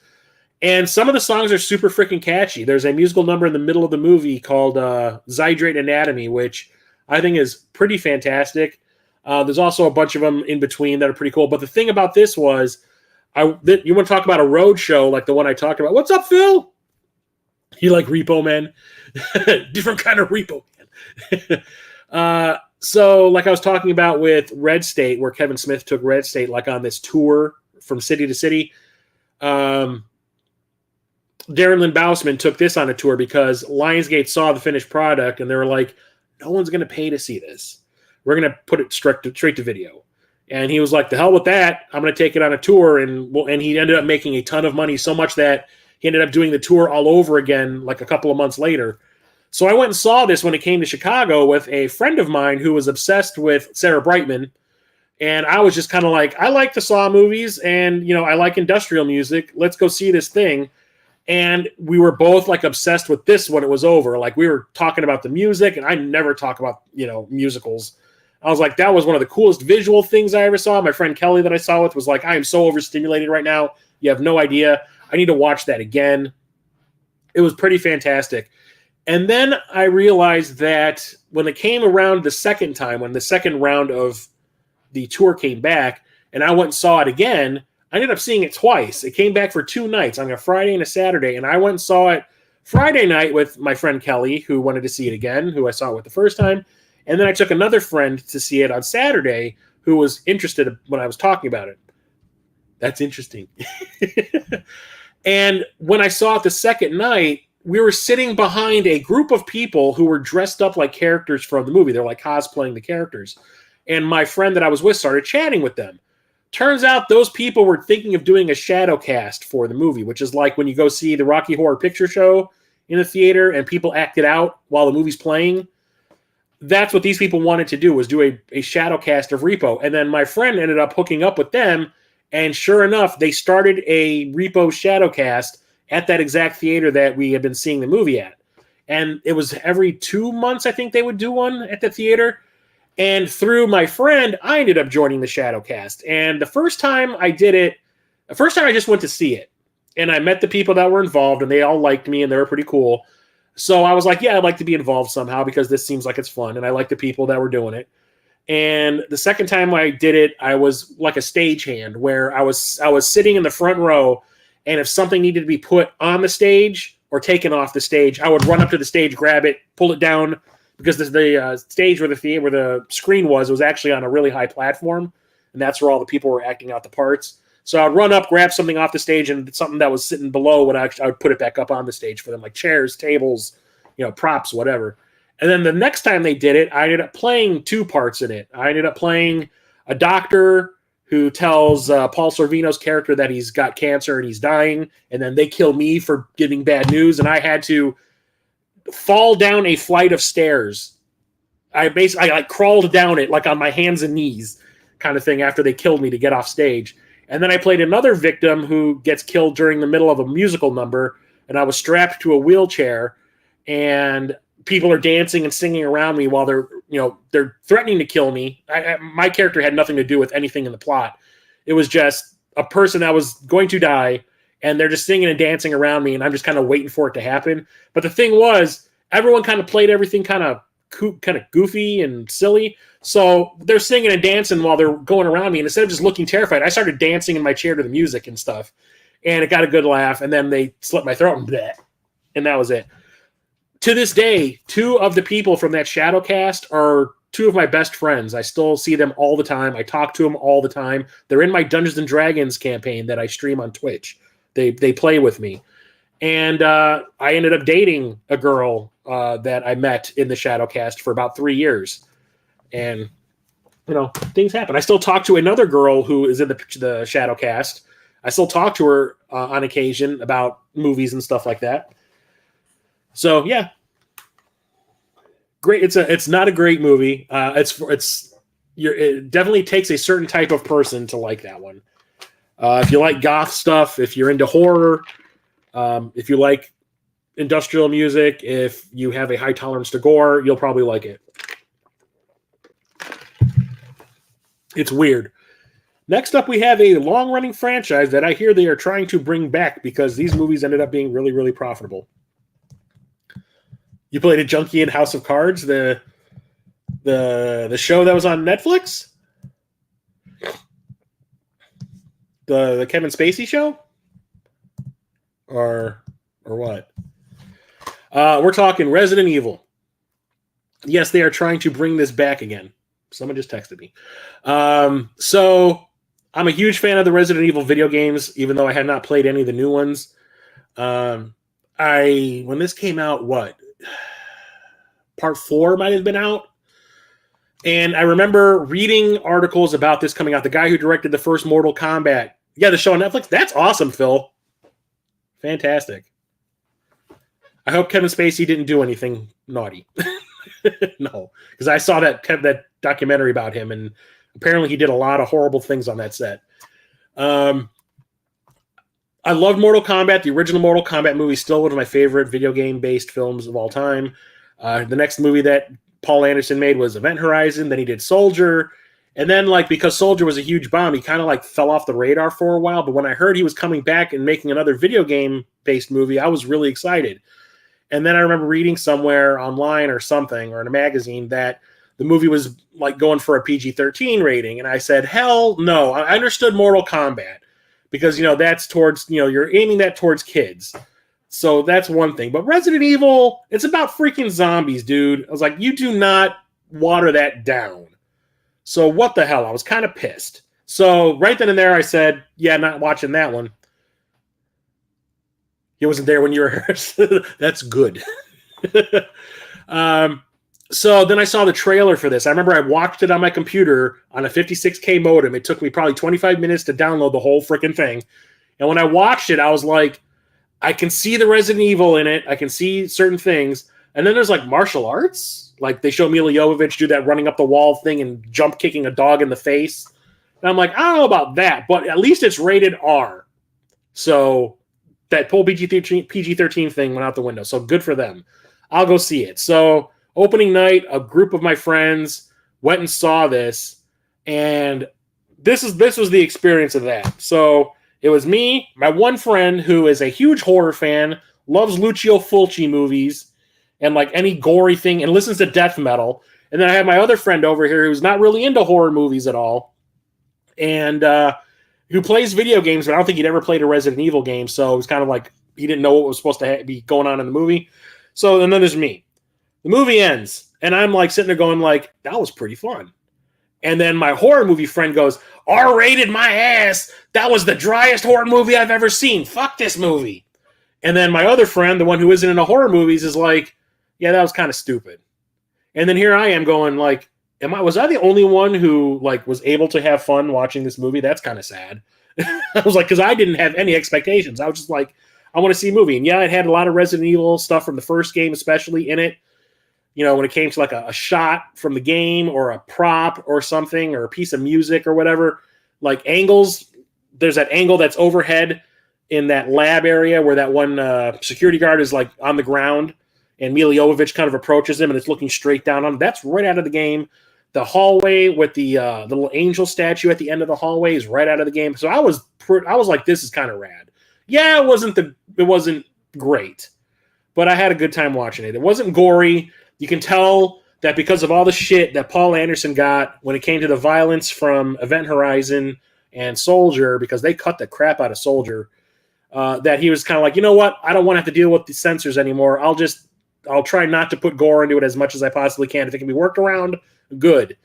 And some of the songs are super freaking catchy. There's a musical number in the middle of the movie called Zydrate Anatomy, which I think is pretty fantastic. There's also a bunch of them in between that are pretty cool. But the thing about this was, you want to talk about a road show like the one I talked about. What's up, Phil? You like Repo Man? Different kind of Repo Man. So like I was talking about with Red State, where Kevin Smith took Red State like on this tour from city to city. Darren Lynn Bousman took this on a tour because Lionsgate saw the finished product and they were like, no one's going to pay to see this. We're going to put it straight to video. And he was like, the hell with that. I'm going to take it on a tour. And he ended up making a ton of money, so much that he ended up doing the tour all over again like a couple of months later. So I went and saw this when it came to Chicago with a friend of mine who was obsessed with Sarah Brightman. And I was just kind of like, I like the Saw movies and, I like industrial music. Let's go see this thing. And we were both like obsessed with this when it was over. Like we were talking about the music, and I never talk about, musicals. I was like, that was one of the coolest visual things I ever saw. My friend Kelly that I saw with was like, I am so overstimulated right now. You have no idea. I need to watch that again. It was pretty fantastic. And then I realized that when it came around the second time, when the second round of the tour came back, and I went and saw it again, I ended up seeing it twice. It came back for 2 nights, on a Friday and a Saturday, and I went and saw it Friday night with my friend Kelly, who wanted to see it again, who I saw it with the first time, And then I took another friend to see it on Saturday who was interested when I was talking about it. That's interesting. And when I saw it the second night, we were sitting behind a group of people who were dressed up like characters from the movie. They're like cosplaying the characters. And my friend that I was with started chatting with them. Turns out those people were thinking of doing a shadow cast for the movie, which is like when you go see the Rocky Horror Picture Show in the theater and people act it out while the movie's playing. That's what these people wanted to do, was do a shadow cast of Repo. And then my friend ended up hooking up with them. And sure enough, they started a Repo shadow cast at that exact theater that we had been seeing the movie at. And it was every 2 months, I think they would do one at the theater. And through my friend, I ended up joining the shadow cast. And the first time I did it, I just went to see it. And I met the people that were involved, and they all liked me, and they were pretty cool. So I was like, yeah, I'd like to be involved somehow because this seems like it's fun, and I like the people that were doing it. And the second time I did it, I was like a stagehand, where I was sitting in the front row, and if something needed to be put on the stage or taken off the stage, I would run up to the stage, grab it, pull it down, because the stage where the screen was actually on a really high platform, and that's where all the people were acting out the parts. So I'd run up, grab something off the stage, and something that was sitting below I would put it back up on the stage for them, like chairs, tables, props, whatever. And then the next time they did it, I ended up playing 2 parts in it. I ended up playing a doctor who tells Paul Sorvino's character that he's got cancer and he's dying, and then they kill me for giving bad news, and I had to fall down a flight of stairs. I like crawled down it like on my hands and knees kind of thing after they killed me to get off stage. And then I played another victim who gets killed during the middle of a musical number, and I was strapped to a wheelchair, and people are dancing and singing around me while they're threatening to kill me. My character had nothing to do with anything in the plot. It was just a person that was going to die, and they're just singing and dancing around me, and I'm just kind of waiting for it to happen. But the thing was, everyone kind of played everything kind of goofy and silly. So they're singing and dancing while they're going around me, and instead of just looking terrified, I started dancing in my chair to the music and stuff, and it got a good laugh, and then they slit my throat, and that was it. To this day, 2 of the people from that shadow cast are 2 of my best friends. I still see them all the time. I talk to them all the time. They're in my Dungeons & Dragons campaign that I stream on Twitch. They play with me. And I ended up dating a girl that I met in the shadow cast for about 3 years. And, things happen. I still talk to another girl who is in the shadow cast. I still talk to her on occasion about movies and stuff like that. So yeah, great. It's not a great movie. It definitely takes a certain type of person to like that one. If you like goth stuff, if you're into horror, if you like industrial music, if you have a high tolerance to gore, you'll probably like it. It's weird. Next up, we have a long-running franchise that I hear they are trying to bring back because these movies ended up being really, really profitable. You played a junkie in House of Cards, the show that was on Netflix? The Kevin Spacey show? Or what? We're talking Resident Evil. Yes, they are trying to bring this back again. Someone just texted me. So I'm a huge fan of the Resident Evil video games, even though I had not played any of the new ones. When this came out, Part 4 might have been out. And I remember reading articles about this coming out. The guy who directed the first Mortal Kombat. Yeah, the show on Netflix. That's awesome, Phil. Fantastic. I hope Kevin Spacey didn't do anything naughty. No, because I saw that documentary about him, and apparently he did a lot of horrible things on that set. I love Mortal Kombat. The original Mortal Kombat movie is still one of my favorite video game-based films of all time. The next movie that Paul Anderson made was Event Horizon. Then he did Soldier. And then, because Soldier was a huge bomb, he kind of, fell off the radar for a while. But when I heard he was coming back and making another video game-based movie, I was really excited. And then I remember reading somewhere online or something, or in a magazine, that the movie was, going for a PG-13 rating. And I said, hell no. I understood Mortal Kombat. Because, that's towards, you're aiming that towards kids. So that's one thing. But Resident Evil, it's about freaking zombies, dude. I was like, you do not water that down. So what the hell? I was kind of pissed. So right then and there, I said, yeah, not watching that one. He wasn't there when you were here. That's good. So then I saw the trailer for this. I remember I watched it on my computer on a 56K modem. It took me probably 25 minutes to download the whole freaking thing. And when I watched it, I was like, I can see the Resident Evil in it. I can see certain things. And then there's like martial arts. Like they show Mila Jovovich do that running up the wall thing and jump kicking a dog in the face. And I'm like, I don't know about that, but at least it's rated R. So that whole PG-13 thing went out the window. So good for them. I'll go see it. So opening night, a group of my friends went and saw this, and this was the experience of that. So it was me, my one friend who is a huge horror fan, loves Lucio Fulci movies, and like any gory thing, and listens to death metal. And then I have my other friend over here who's not really into horror movies at all, and who plays video games, but I don't think he'd ever played a Resident Evil game, so it was kind of like he didn't know what was supposed to be going on in the movie. So and then there's me. The movie ends, and I'm like sitting there going like, that was pretty fun. And then my horror movie friend goes, R-rated my ass. That was the driest horror movie I've ever seen. Fuck this movie. And then my other friend, the one who isn't into horror movies, is like, yeah, that was kind of stupid. And then here I am going like, was I the only one who like was able to have fun watching this movie? That's kind of sad. I was like, because I didn't have any expectations. I was just like, I want to see a movie. And yeah, it had a lot of Resident Evil stuff from the first game, especially in it. You know, when it came to like a shot from the game or a prop or something or a piece of music or whatever, like angles, there's that angle that's overhead in that lab area where that one security guard is like on the ground and Mila Jovovich kind of approaches him and it's looking straight down on him. That's right out of the game. The hallway with the little angel statue at the end of the hallway is right out of the game. So I was like, this is kind of rad. Yeah, it wasn't great, but I had a good time watching it. It wasn't gory. You can tell that because of all the shit that Paul Anderson got when it came to the violence from Event Horizon and Soldier, because they cut the crap out of Soldier, that he was kind of like, you know what? I don't want to have to deal with the censors anymore. I'll try not to put gore into it as much as I possibly can. If it can be worked around, good.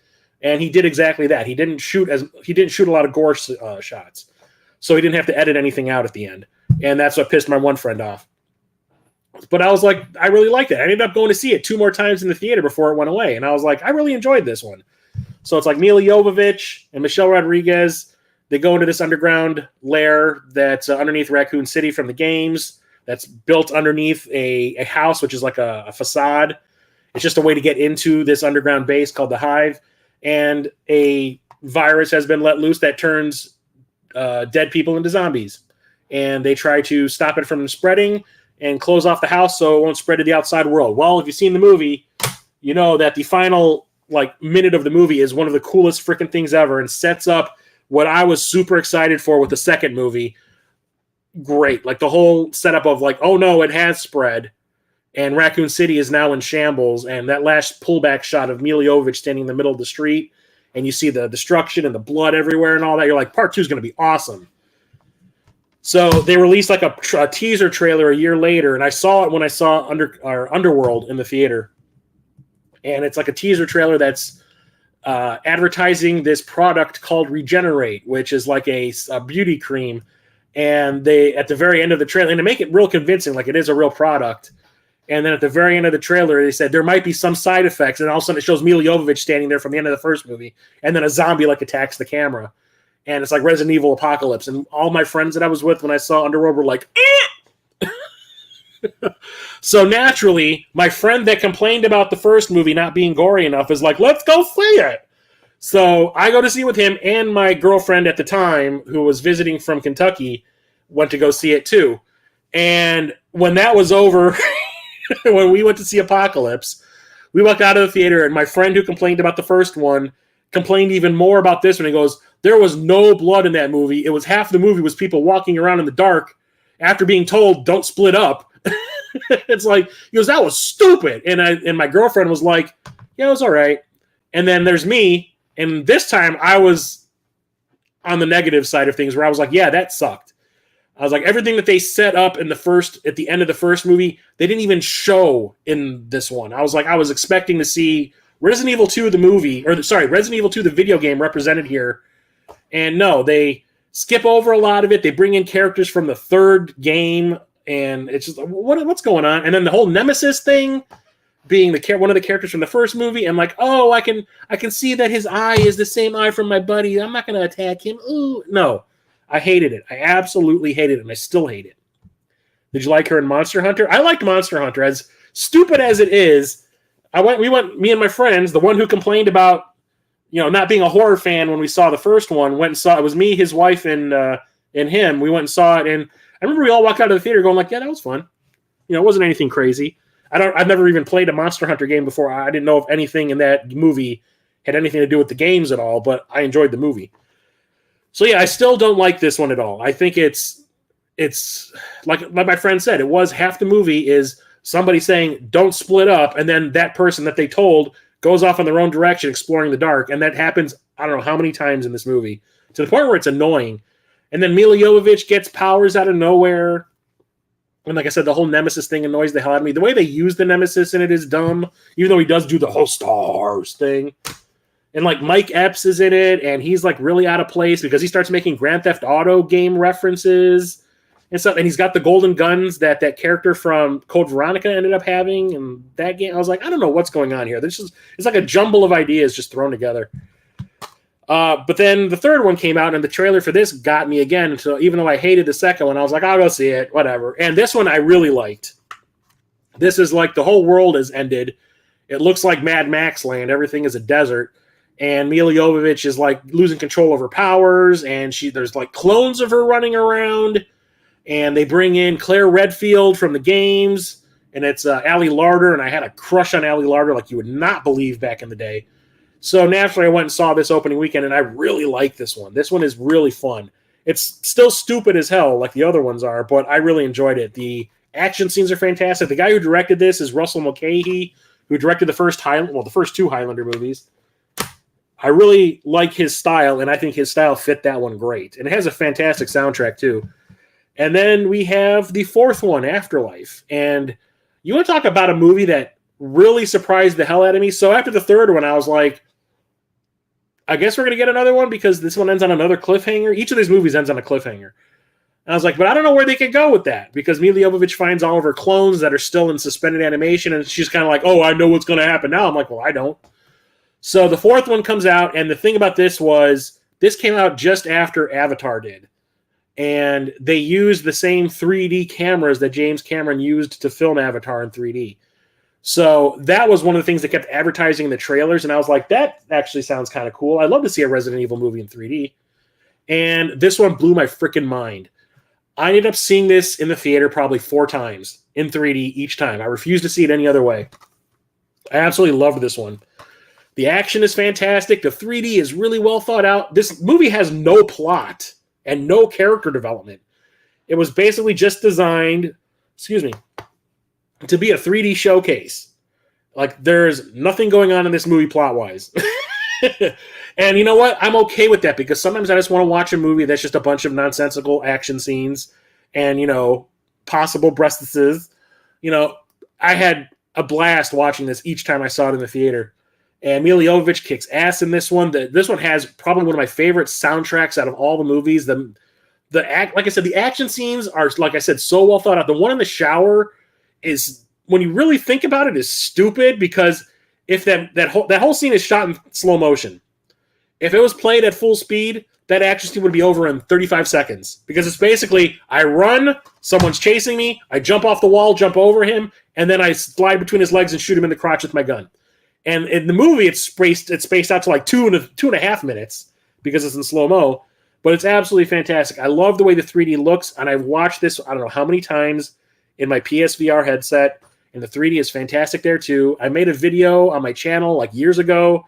And he did exactly that. He didn't shoot a lot of gore shots, so he didn't have to edit anything out at the end. And that's what pissed my one friend off. But I was like, I really liked it. I ended up going to see it 2 more times in the theater before it went away. And I was like, I really enjoyed this one. So it's like Mila Jovovich and Michelle Rodriguez. They go into this underground lair that's underneath Raccoon City from the games. That's built underneath a house, which is like a facade. It's just a way to get into this underground base called the Hive. And a virus has been let loose that turns dead people into zombies. And they try to stop it from spreading and close off the house so it won't spread to the outside world. Well, if you've seen the movie, you know that the final minute of the movie is one of the coolest freaking things ever and sets up what I was super excited for with the second movie. Great. Like the whole setup of like, oh no, it has spread and Raccoon City is now in shambles. And that last pullback shot of Mila Jovovich standing in the middle of the street and you see the destruction and the blood everywhere and all that. You're like, part 2 is going to be awesome. So they released like a teaser trailer a year later, and I saw it when I saw Underworld in the theater. And it's like a teaser trailer that's advertising this product called Regenerate, which is like a beauty cream. And they, at the very end of the trailer, and to make it real convincing, like it is a real product. And then at the very end of the trailer, they said there might be some side effects, and all of a sudden it shows Mila Jovovich standing there from the end of the first movie, and then a zombie attacks the camera. And it's like Resident Evil Apocalypse. And all my friends that I was with when I saw Underworld were like, eh! So naturally, my friend that complained about the first movie not being gory enough is like, let's go see it. So I go to see it with him, and my girlfriend at the time, who was visiting from Kentucky, went to go see it too. And when that was over, when we went to see Apocalypse, we walked out of the theater, and my friend who complained about the first one complained even more about this one. He goes, there was no blood in that movie. It was half the movie was people walking around in the dark after being told, don't split up. It's like, he goes, that was stupid. And my girlfriend was like, yeah, it was all right. And then there's me. And this time I was on the negative side of things where I was like, yeah, that sucked. I was like, everything that they set up at the end of the first movie, they didn't even show in this one. I was like, I was expecting to see Resident Evil 2, the movie, or sorry, Resident Evil 2, the video game represented here. And no, they skip over a lot of it. They bring in characters from the third game, and it's just, what's going on? And then the whole Nemesis thing, being one of the characters from the first movie, and like, oh, I can see that his eye is the same eye from my buddy. I'm not going to attack him. Ooh, no, I hated it. I absolutely hated it, and I still hate it. Did you like her in Monster Hunter? I liked Monster Hunter. As stupid as it is, me and my friends, the one who complained about, not being a horror fan when we saw the first one, went and saw it. Was me, his wife, and him. We went and saw it, and I remember we all walked out of the theater going like, yeah, that was fun. It wasn't anything crazy. I've never even played a Monster Hunter game before. I didn't know if anything in that movie had anything to do with the games at all, but I enjoyed the movie. So yeah, I still don't like this one at all. I think it's like my friend said, it was half the movie is somebody saying, don't split up, and then that person that they told goes off in their own direction exploring the dark, and that happens, I don't know how many times in this movie, to the point where it's annoying. And then Milla Jovovich gets powers out of nowhere. And like I said, the whole Nemesis thing annoys the hell out of me. The way they use the Nemesis in it is dumb, even though he does do the whole stars thing. And like Mike Epps is in it, and he's like really out of place because he starts making Grand Theft Auto game references and stuff. And he's got the golden guns that character from Code Veronica ended up having in that game. I was like, I don't know what's going on here. It's like a jumble of ideas just thrown together. But then the third one came out, and the trailer for this got me again. So even though I hated the second one, I was like, I'll go see it, whatever. And this one I really liked. This is like the whole world has ended. It looks like Mad Max land. Everything is a desert. And Milla Jovovich is like losing control of her powers, and there's like clones of her running around. And they bring in Claire Redfield from the games, and it's Ali Larter, and I had a crush on Ali Larter like you would not believe back in the day. So naturally, I went and saw this opening weekend, and I really like this one. This one is really fun. It's still stupid as hell, like the other ones are, but I really enjoyed it. The action scenes are fantastic. The guy who directed this is Russell Mulcahy, who directed the first two Highlander movies. I really like his style, and I think his style fit that one great. And it has a fantastic soundtrack, too. And then we have the fourth one, Afterlife. And you want to talk about a movie that really surprised the hell out of me? So after the third one, I was like, I guess we're going to get another one because this one ends on another cliffhanger. Each of these movies ends on a cliffhanger. And I was like, but I don't know where they could go with that because Milla Jovovich finds all of her clones that are still in suspended animation, and she's kind of like, oh, I know what's going to happen now. I'm like, well, I don't. So the fourth one comes out, and the thing about this was this came out just after Avatar did. And they used the same 3D cameras that James Cameron used to film Avatar in 3D. So that was one of the things that kept advertising in the trailers, and I was like, that actually sounds kind of cool. I'd love to see a Resident Evil movie in 3D. And this one blew my freaking mind. I ended up seeing this in the theater probably 4 times in 3D each time. I refused to see it any other way. I absolutely loved this one. The action is fantastic. The 3D is really well thought out. This movie has no plot and no character development. It was basically just designed, to be a 3D showcase. Like, there's nothing going on in this movie plot-wise. And you know what? I'm okay with that because sometimes I just want to watch a movie that's just a bunch of nonsensical action scenes and, possible breastises. I had a blast watching this each time I saw it in the theater. And Milla Jovovich kicks ass in this one. This one has probably one of my favorite soundtracks out of all the movies. Like I said, the action scenes are, like I said, so well thought out. The one in the shower is, when you really think about it, is stupid because if that whole scene is shot in slow motion. If it was played at full speed, that action scene would be over in 35 seconds because it's basically I run, someone's chasing me, I jump off the wall, jump over him, and then I slide between his legs and shoot him in the crotch with my gun. And in the movie, it's spaced out to like 2.5 minutes because it's in slow-mo, but it's absolutely fantastic. I love the way the 3D looks, and I've watched this I don't know how many times in my PSVR headset, and the 3D is fantastic there too. I made a video on my channel like years ago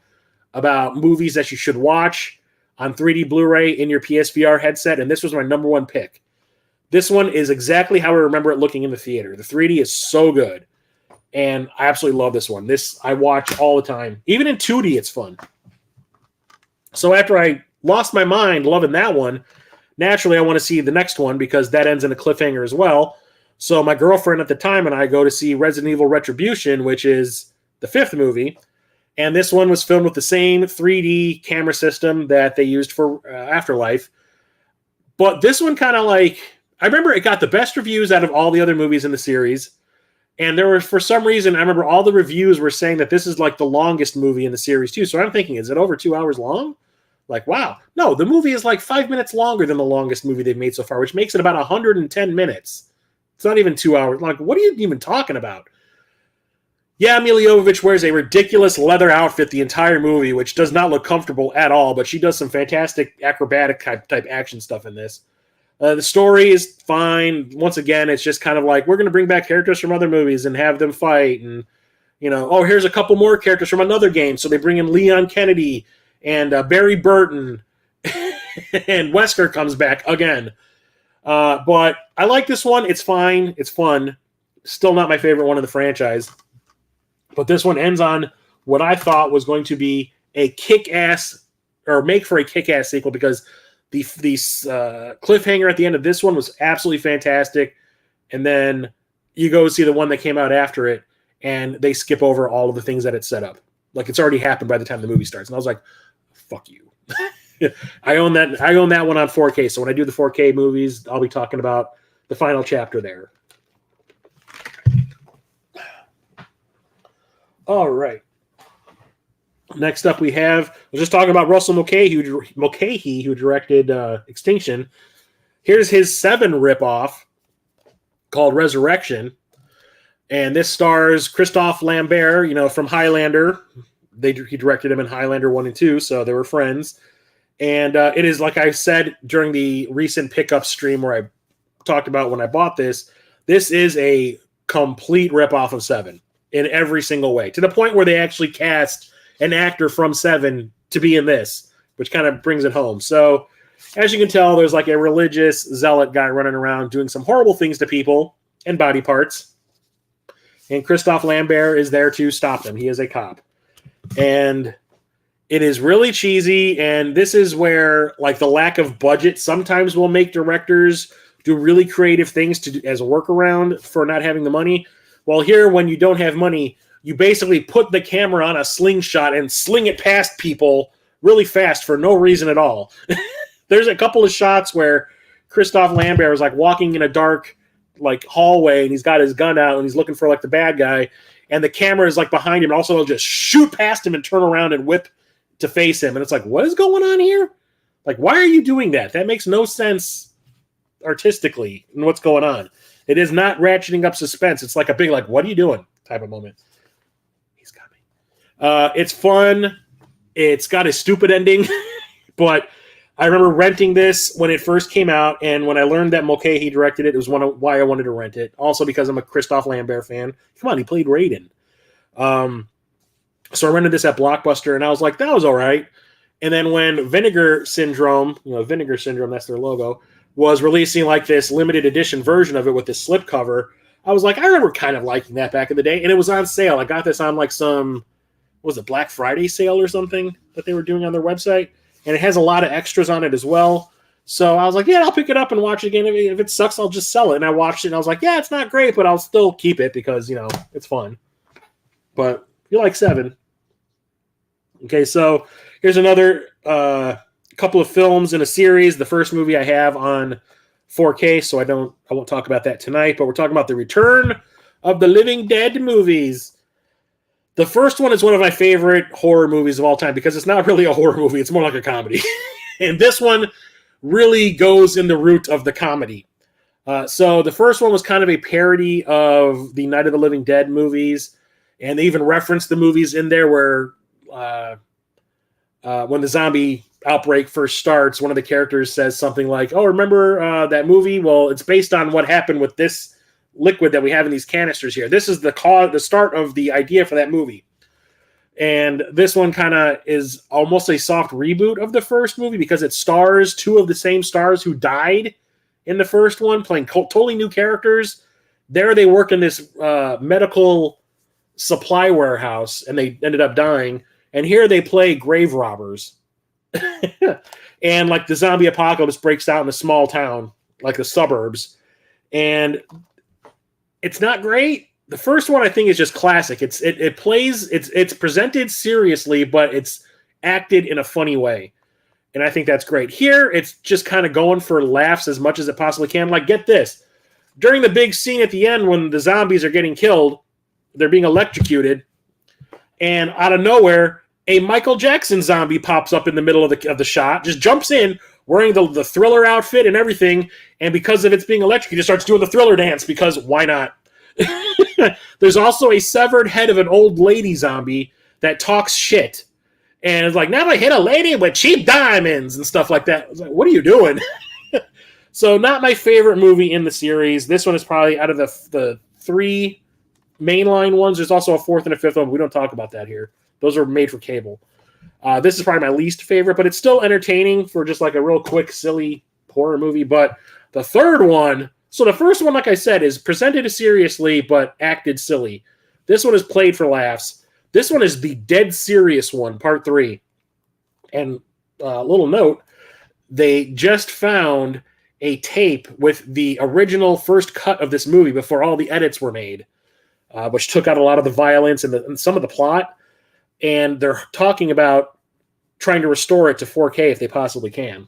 about movies that you should watch on 3D Blu-ray in your PSVR headset, and this was my number one pick. This one is exactly how I remember it looking in the theater. The 3D is so good, and I absolutely love this one. This I watch all the time. Even in 2D, it's fun. So after I lost my mind loving that one, naturally I want to see the next one because that ends in a cliffhanger as well. So my girlfriend at the time and I go to see Resident Evil Retribution, which is the 5th movie. And this one was filmed with the same 3D camera system that they used for Afterlife. But this one kind of like, I remember it got the best reviews out of all the other movies in the series. And there were, for some reason, I remember all the reviews were saying that this is like the longest movie in the series too. So I'm thinking, is it over 2 hours long? Like, wow. No, the movie is like 5 minutes longer than the longest movie they've made so far, which makes it about 110 minutes. It's not even 2 hours. Like, what are you even talking about? Yeah, Milla Jovovich wears a ridiculous leather outfit the entire movie, which does not look comfortable at all, but she does some fantastic acrobatic type action stuff in this. The story is fine. Once again, it's just kind of like, we're going to bring back characters from other movies and have them fight. And, you know, oh, here's a couple more characters from another game. So they bring in Leon Kennedy and Barry Burton. And Wesker comes back again. But I like this one. It's fine. It's fun. Still not my favorite one in the franchise. But this one ends on what I thought was going to be a kick-ass, or make for a kick-ass sequel, because the cliffhanger at the end of this one was absolutely fantastic. And then you go see the one that came out after it, and they skip over all of the things that it set up. Like, it's already happened by the time the movie starts. And I was like, fuck you. I own that one on 4K. So when I do the 4K movies, I'll be talking about the final chapter there. All right. Next up, we have, we're just talking about Russell Mulcahy, who directed Extinction. Here's his Seven ripoff called Resurrection. And this stars Christophe Lambert, you know, from Highlander. He directed him in Highlander 1 and 2, so they were friends. And it is, like I said during the recent pickup stream where I talked about when I bought this is a complete ripoff of Seven in every single way, to the point where they actually cast an actor from Seven to be in this, which kind of brings it home. So, as you can tell, there's like a religious zealot guy running around doing some horrible things to people and body parts. And Christophe Lambert is there to stop them. He is a cop. And it is really cheesy, and this is where, like, the lack of budget sometimes will make directors do really creative things as a workaround for not having the money. Well, here, when you don't have money, you basically put the camera on a slingshot and sling it past people really fast for no reason at all. There's a couple of shots where Christophe Lambert is like walking in a dark like hallway, and he's got his gun out and he's looking for like the bad guy, and the camera is like behind him, and also he'll just shoot past him and turn around and whip to face him. And it's like, what is going on here? Like, why are you doing that? That makes no sense artistically in what's going on. It is not ratcheting up suspense. It's like a big, like, what are you doing type of moment. He's got me. It's fun. It's got a stupid ending, but I remember renting this when it first came out, and when I learned that Mulcahy directed it, it was why I wanted to rent it. Also because I'm a Christophe Lambert fan. Come on, he played Raiden. So I rented this at Blockbuster, and I was like, that was all right. And then when Vinegar Syndrome, that's their logo, was releasing like this limited edition version of it with this slipcover, I was like, I remember kind of liking that back in the day. And it was on sale. I got this on like some, was it Black Friday sale or something that they were doing on their website? And it has a lot of extras on it as well. So I was like, yeah, I'll pick it up and watch it again. If it sucks, I'll just sell it. And I watched it, and I was like, yeah, it's not great, but I'll still keep it because, you know, it's fun. But if you like Seven. Okay, so here's another couple of films in a series. The first movie I have on 4K, so I won't talk about that tonight, but we're talking about the Return of the Living Dead movies. The first one is one of my favorite horror movies of all time because it's not really a horror movie. It's more like a comedy. And this one really goes in the root of the comedy. So the first one was kind of a parody of the Night of the Living Dead movies. And they even referenced the movies in there where when the zombie outbreak first starts, one of the characters says something like, oh, remember that movie? Well, it's based on what happened with this liquid that we have in these canisters here. This is the start of the idea for that movie. And this one kind of is almost a soft reboot of the first movie because it stars two of the same stars who died in the first one, playing totally new characters. There they work in this medical supply warehouse, and they ended up dying. And here they play grave robbers. And like the zombie apocalypse breaks out in a small town, like the suburbs. And it's not great. The first one I think is just classic. It's presented seriously, but it's acted in a funny way. And I think that's great. Here, it's just kind of going for laughs as much as it possibly can. Like, get this. During the big scene at the end when the zombies are getting killed, they're being electrocuted, and out of nowhere, a Michael Jackson zombie pops up in the middle of the shot, just jumps in, wearing the Thriller outfit and everything, and because of its being electrocuted, starts doing the Thriller dance, because why not? There's also a severed head of an old lady zombie that talks shit. And it's like, now I hit a lady with cheap diamonds and stuff like that. I was like, what are you doing? So not my favorite movie in the series. This one is probably out of the three mainline ones. There's also a fourth and a fifth one. But we don't talk about that here. Those are made for cable. This is probably my least favorite, but it's still entertaining for just like a real quick, silly horror movie. But the third one, so the first one, like I said, is presented seriously but acted silly. This one is played for laughs. This one is the dead serious one, part 3. And a little note, they just found a tape with the original first cut of this movie before all the edits were made, which took out a lot of the violence and some of the plot. And they're talking about trying to restore it to 4K if they possibly can.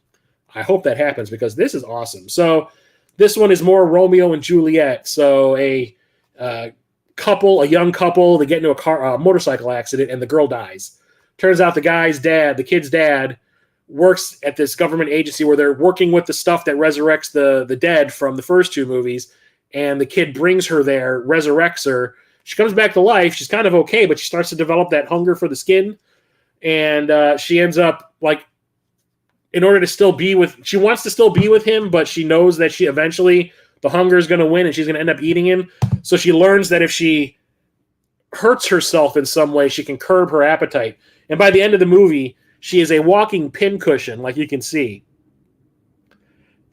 I hope that happens because this is awesome. So this one is more Romeo and Juliet. So a young couple, they get into a motorcycle accident, and the girl dies. Turns out the kid's dad, works at this government agency where they're working with the stuff that resurrects the dead from the first 2 movies, and the kid brings her there, resurrects her. She comes back to life. She's kind of okay, but she starts to develop that hunger for the skin, and she ends up, like, in order to still be with... She wants to still be with him, but she knows that she eventually... the hunger is going to win, and she's going to end up eating him. So she learns that if she hurts herself in some way, she can curb her appetite. And by the end of the movie, she is a walking pincushion, like you can see.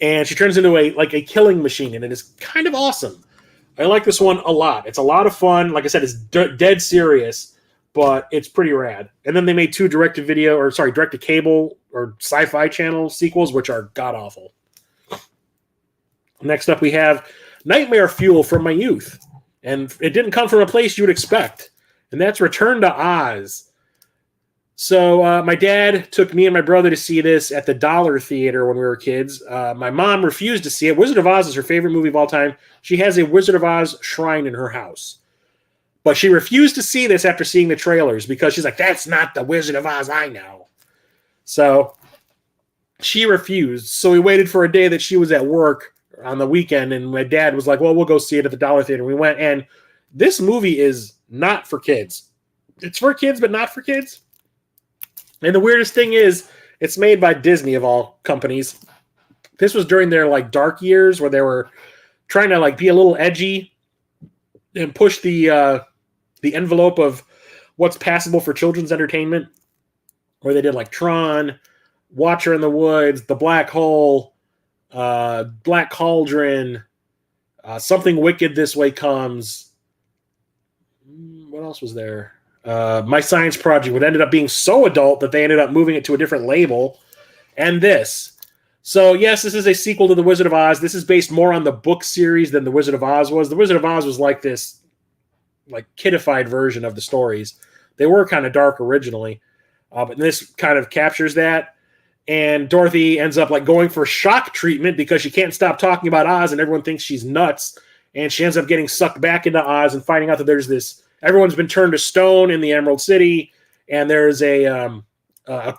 And she turns into a killing machine, and it is kind of awesome. I like this one a lot. It's a lot of fun. Like I said, it's dead serious, but it's pretty rad. And then they made 2 direct-to-cable or sci-fi channel sequels, which are god-awful. Next up, we have Nightmare Fuel from my youth. And it didn't come from a place you would expect. And that's Return to Oz. So my dad took me and my brother to see this at the Dollar Theater when we were kids. My mom refused to see it. Wizard of Oz is her favorite movie of all time. She has a Wizard of Oz shrine in her house. But she refused to see this after seeing the trailers because she's like, that's not the Wizard of Oz I know. So she refused. So we waited for a day that she was at work on the weekend, and my dad was like, well, we'll go see it at the Dollar Theater. We went, and this movie is not for kids. It's for kids, but not for kids. And the weirdest thing is, it's made by Disney, of all companies. This was during their dark years where they were trying to be a little edgy and push the envelope of what's passable for children's entertainment, where they did Tron, Watcher in the Woods, The Black Hole, Black Cauldron, Something Wicked This Way Comes. What else was there? My Science Project, which ended up being so adult that they ended up moving it to a different label. And this. So, yes, this is a sequel to The Wizard of Oz. This is based more on the book series than The Wizard of Oz was. The Wizard of Oz was like this, kidified version of the stories. They were kind of dark originally, but this kind of captures that. And Dorothy ends up going for shock treatment because she can't stop talking about Oz, and everyone thinks she's nuts. And she ends up getting sucked back into Oz and finding out that there's this... Everyone's been turned to stone in the Emerald City, and there's a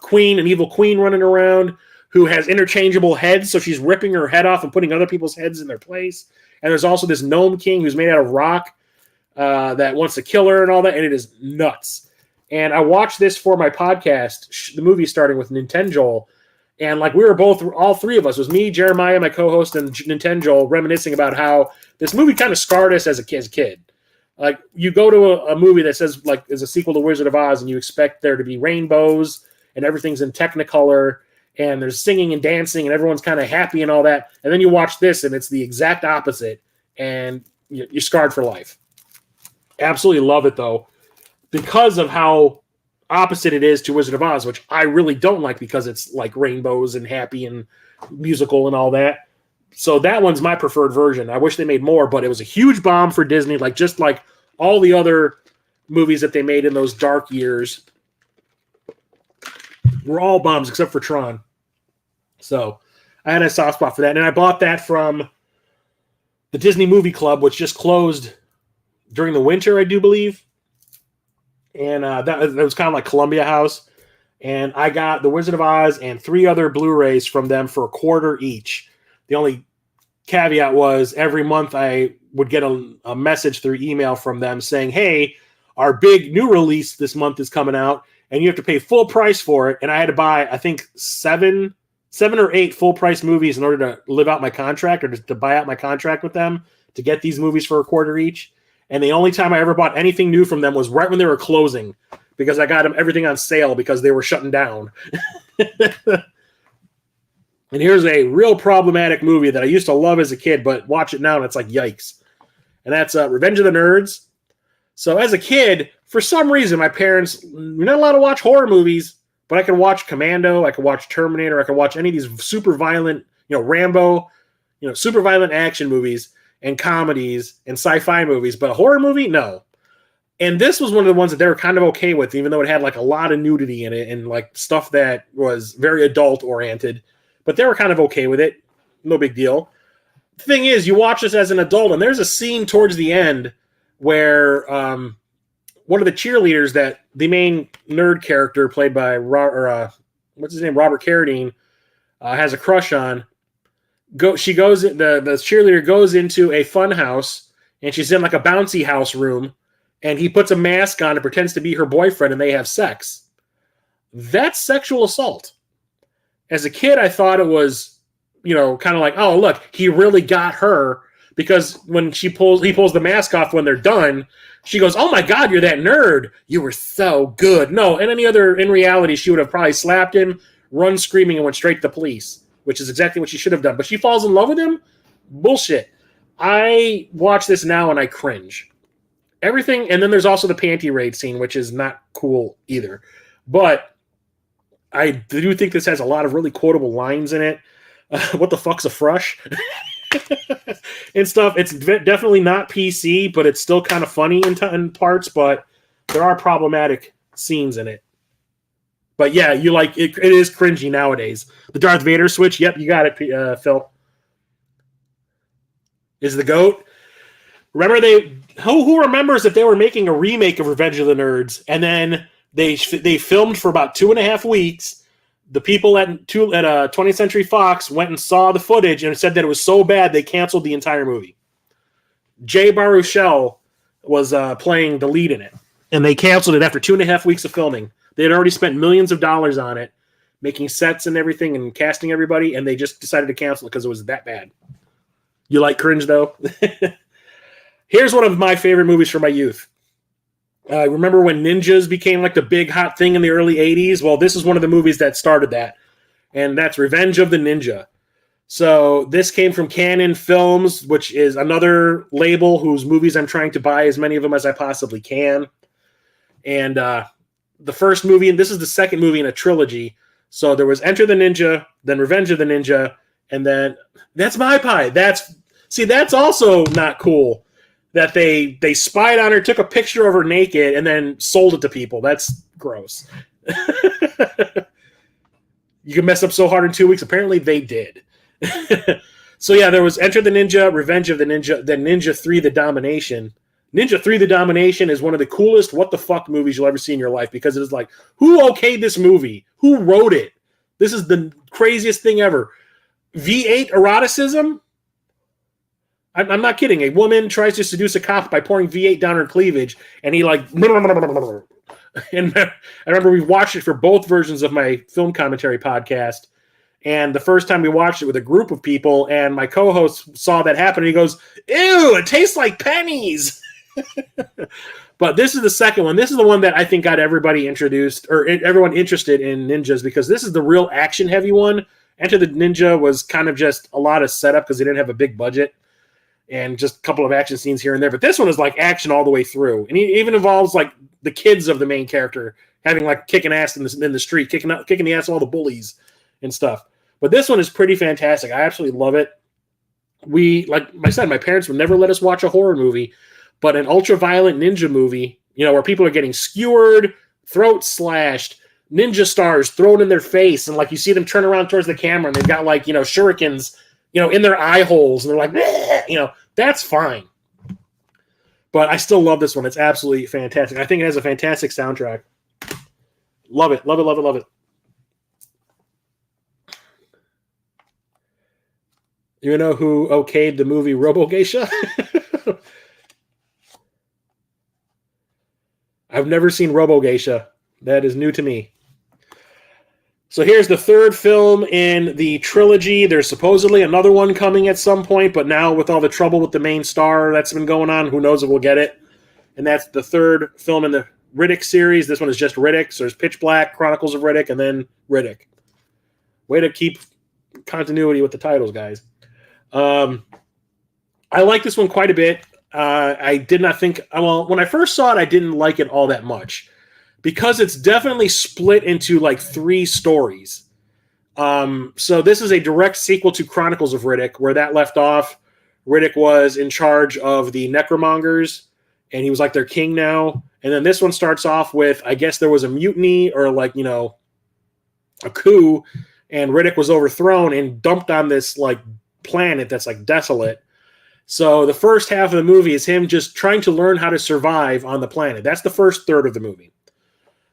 queen, an evil queen running around who has interchangeable heads, so she's ripping her head off and putting other people's heads in their place. And there's also this gnome king who's made out of rock that wants to kill her and all that, and it is nuts. And I watched this for my podcast, the movie starting with Nintendo, and we were both, all 3 of us, it was me, Jeremiah, my co-host, and Nintendo, reminiscing about how this movie kind of scarred us as a kid. You go to a movie that says, is a sequel to Wizard of Oz, and you expect there to be rainbows, and everything's in Technicolor, and there's singing and dancing, and everyone's kind of happy and all that. And then you watch this, and it's the exact opposite, and you're scarred for life. Absolutely love it, though, because of how opposite it is to Wizard of Oz, which I really don't like because it's rainbows and happy and musical and all that. So that one's my preferred version. I wish they made more, but it was a huge bomb for Disney, just like all the other movies that they made in those dark years were all bombs except for Tron. So I had a soft spot for that. And I bought that from the Disney Movie Club, which just closed during the winter, I do believe. And that was kind of like Columbia House. And I got The Wizard of Oz and 3 other Blu-rays from them for $0.25 each. The only caveat was every month I would get a message through email from them saying, hey, our big new release this month is coming out, and you have to pay full price for it. And I had to buy, I think, seven or 8 full price movies in order to live out my contract or to buy out my contract with them to get these movies for $0.25 each. And the only time I ever bought anything new from them was right when they were closing, because I got them everything on sale because they were shutting down. And here's a real problematic movie that I used to love as a kid, but watch it now and it's like, yikes. And that's Revenge of the Nerds. So as a kid, for some reason, my parents were not allowed to watch horror movies, but I could watch Commando, I could watch Terminator, I could watch any of these super violent, Rambo, super violent action movies and comedies and sci-fi movies, but a horror movie, no. And this was one of the ones that they were kind of okay with, even though it had like a lot of nudity in it and like stuff that was very adult oriented, but they were kind of okay with it. No big deal. The thing is, you watch this as an adult, and there's a scene towards the end where one of the cheerleaders that the main nerd character played by Robert Carradine has a crush on. The cheerleader goes into a fun house, and she's in like a bouncy house room, and he puts a mask on and pretends to be her boyfriend, and they have sex. That's sexual assault. As a kid, I thought it was, kind of like, oh, look, he really got her, because when he pulls the mask off when they're done, she goes, oh my God, you're that nerd. You were so good. No, in reality, she would have probably slapped him, run screaming, and went straight to the police, which is exactly what she should have done. But she falls in love with him? Bullshit. I watch this now and I cringe. Everything, and then there's also the panty raid scene, which is not cool either. But I do think this has a lot of really quotable lines in it. What the fuck's a frush? And stuff. It's definitely not PC, but it's still kind of funny in parts, but there are problematic scenes in it. But yeah, you like it is cringy nowadays. The Darth Vader switch, yep, you got it, Phil. Is the GOAT. Remember who remembers that they were making a remake of Revenge of the Nerds, and then they filmed for about 2.5 weeks. The people at 20th Century Fox went and saw the footage and said that it was so bad they canceled the entire movie. Jay Baruchel was playing the lead in it, and they canceled it after 2.5 weeks of filming. They had already spent millions of dollars on it, making sets and everything and casting everybody, and they just decided to cancel it because it was that bad. You like cringe, though? Here's one of my favorite movies from my youth. Remember when ninjas became like the big hot thing in the early 80s? Well, this is one of the movies that started that, and that's Revenge of the Ninja. So this came from Canon Films, which is another label whose movies I'm trying to buy as many of them as I possibly can. And the first movie, and this is the second movie in a trilogy. So there was Enter the Ninja, then Revenge of the Ninja, and then That's My Pie. That's also not cool. That they spied on her, took a picture of her naked, and then sold it to people. That's gross. You can mess up so hard in 2 weeks. Apparently they did. So yeah, there was Enter the Ninja, Revenge of the Ninja, then Ninja 3 The Domination. Ninja 3 The Domination is one of the coolest what the fuck movies you'll ever see in your life, because it is like, who okayed this movie? Who wrote it? This is the craziest thing ever. V8 eroticism? I'm not kidding. A woman tries to seduce a cop by pouring V8 down her cleavage, and he like... And I remember we watched it for both versions of my film commentary podcast, and the first time we watched it with a group of people, and my co-host saw that happen, and he goes, ew, it tastes like pennies! But this is the second one. This is the one that I think got everybody introduced, or everyone interested in ninjas, because this is the real action-heavy one. Enter the Ninja was kind of just a lot of setup because they didn't have a big budget, and just a couple of action scenes here and there. But this one is like action all the way through. And it even involves like the kids of the main character having like kicking ass in the street, kicking the ass of all the bullies and stuff. But this one is pretty fantastic. I absolutely love it. Like I said, my parents would never let us watch a horror movie, but an ultra-violent ninja movie, where people are getting skewered, throat slashed, ninja stars thrown in their face, and like you see them turn around towards the camera and they've got like, shurikens, in their eye holes, and they're like, that's fine. But I still love this one. It's absolutely fantastic. I think it has a fantastic soundtrack. Love it, love it, love it, love it. You know who okayed the movie Robo Geisha? I've never seen Robo Geisha. That is new to me. So here's the third film in the trilogy. There's supposedly another one coming at some point, but now with all the trouble with the main star that's been going on, who knows if we'll get it. And that's the third film in the Riddick series. This one is just Riddick. So there's Pitch Black, Chronicles of Riddick, and then Riddick. Way to keep continuity with the titles, guys. I like this one quite a bit. I did not think, when I first saw it, I didn't like it all that much because it's definitely split into like 3 stories. So this is a direct sequel to Chronicles of Riddick, where that left off. Riddick was in charge of the Necromongers, and he was like their king now. And then this one starts off with, I guess there was a mutiny or like, a coup, and Riddick was overthrown and dumped on this like planet that's like desolate. So the first half of the movie is him just trying to learn how to survive on the planet. That's the first third of the movie.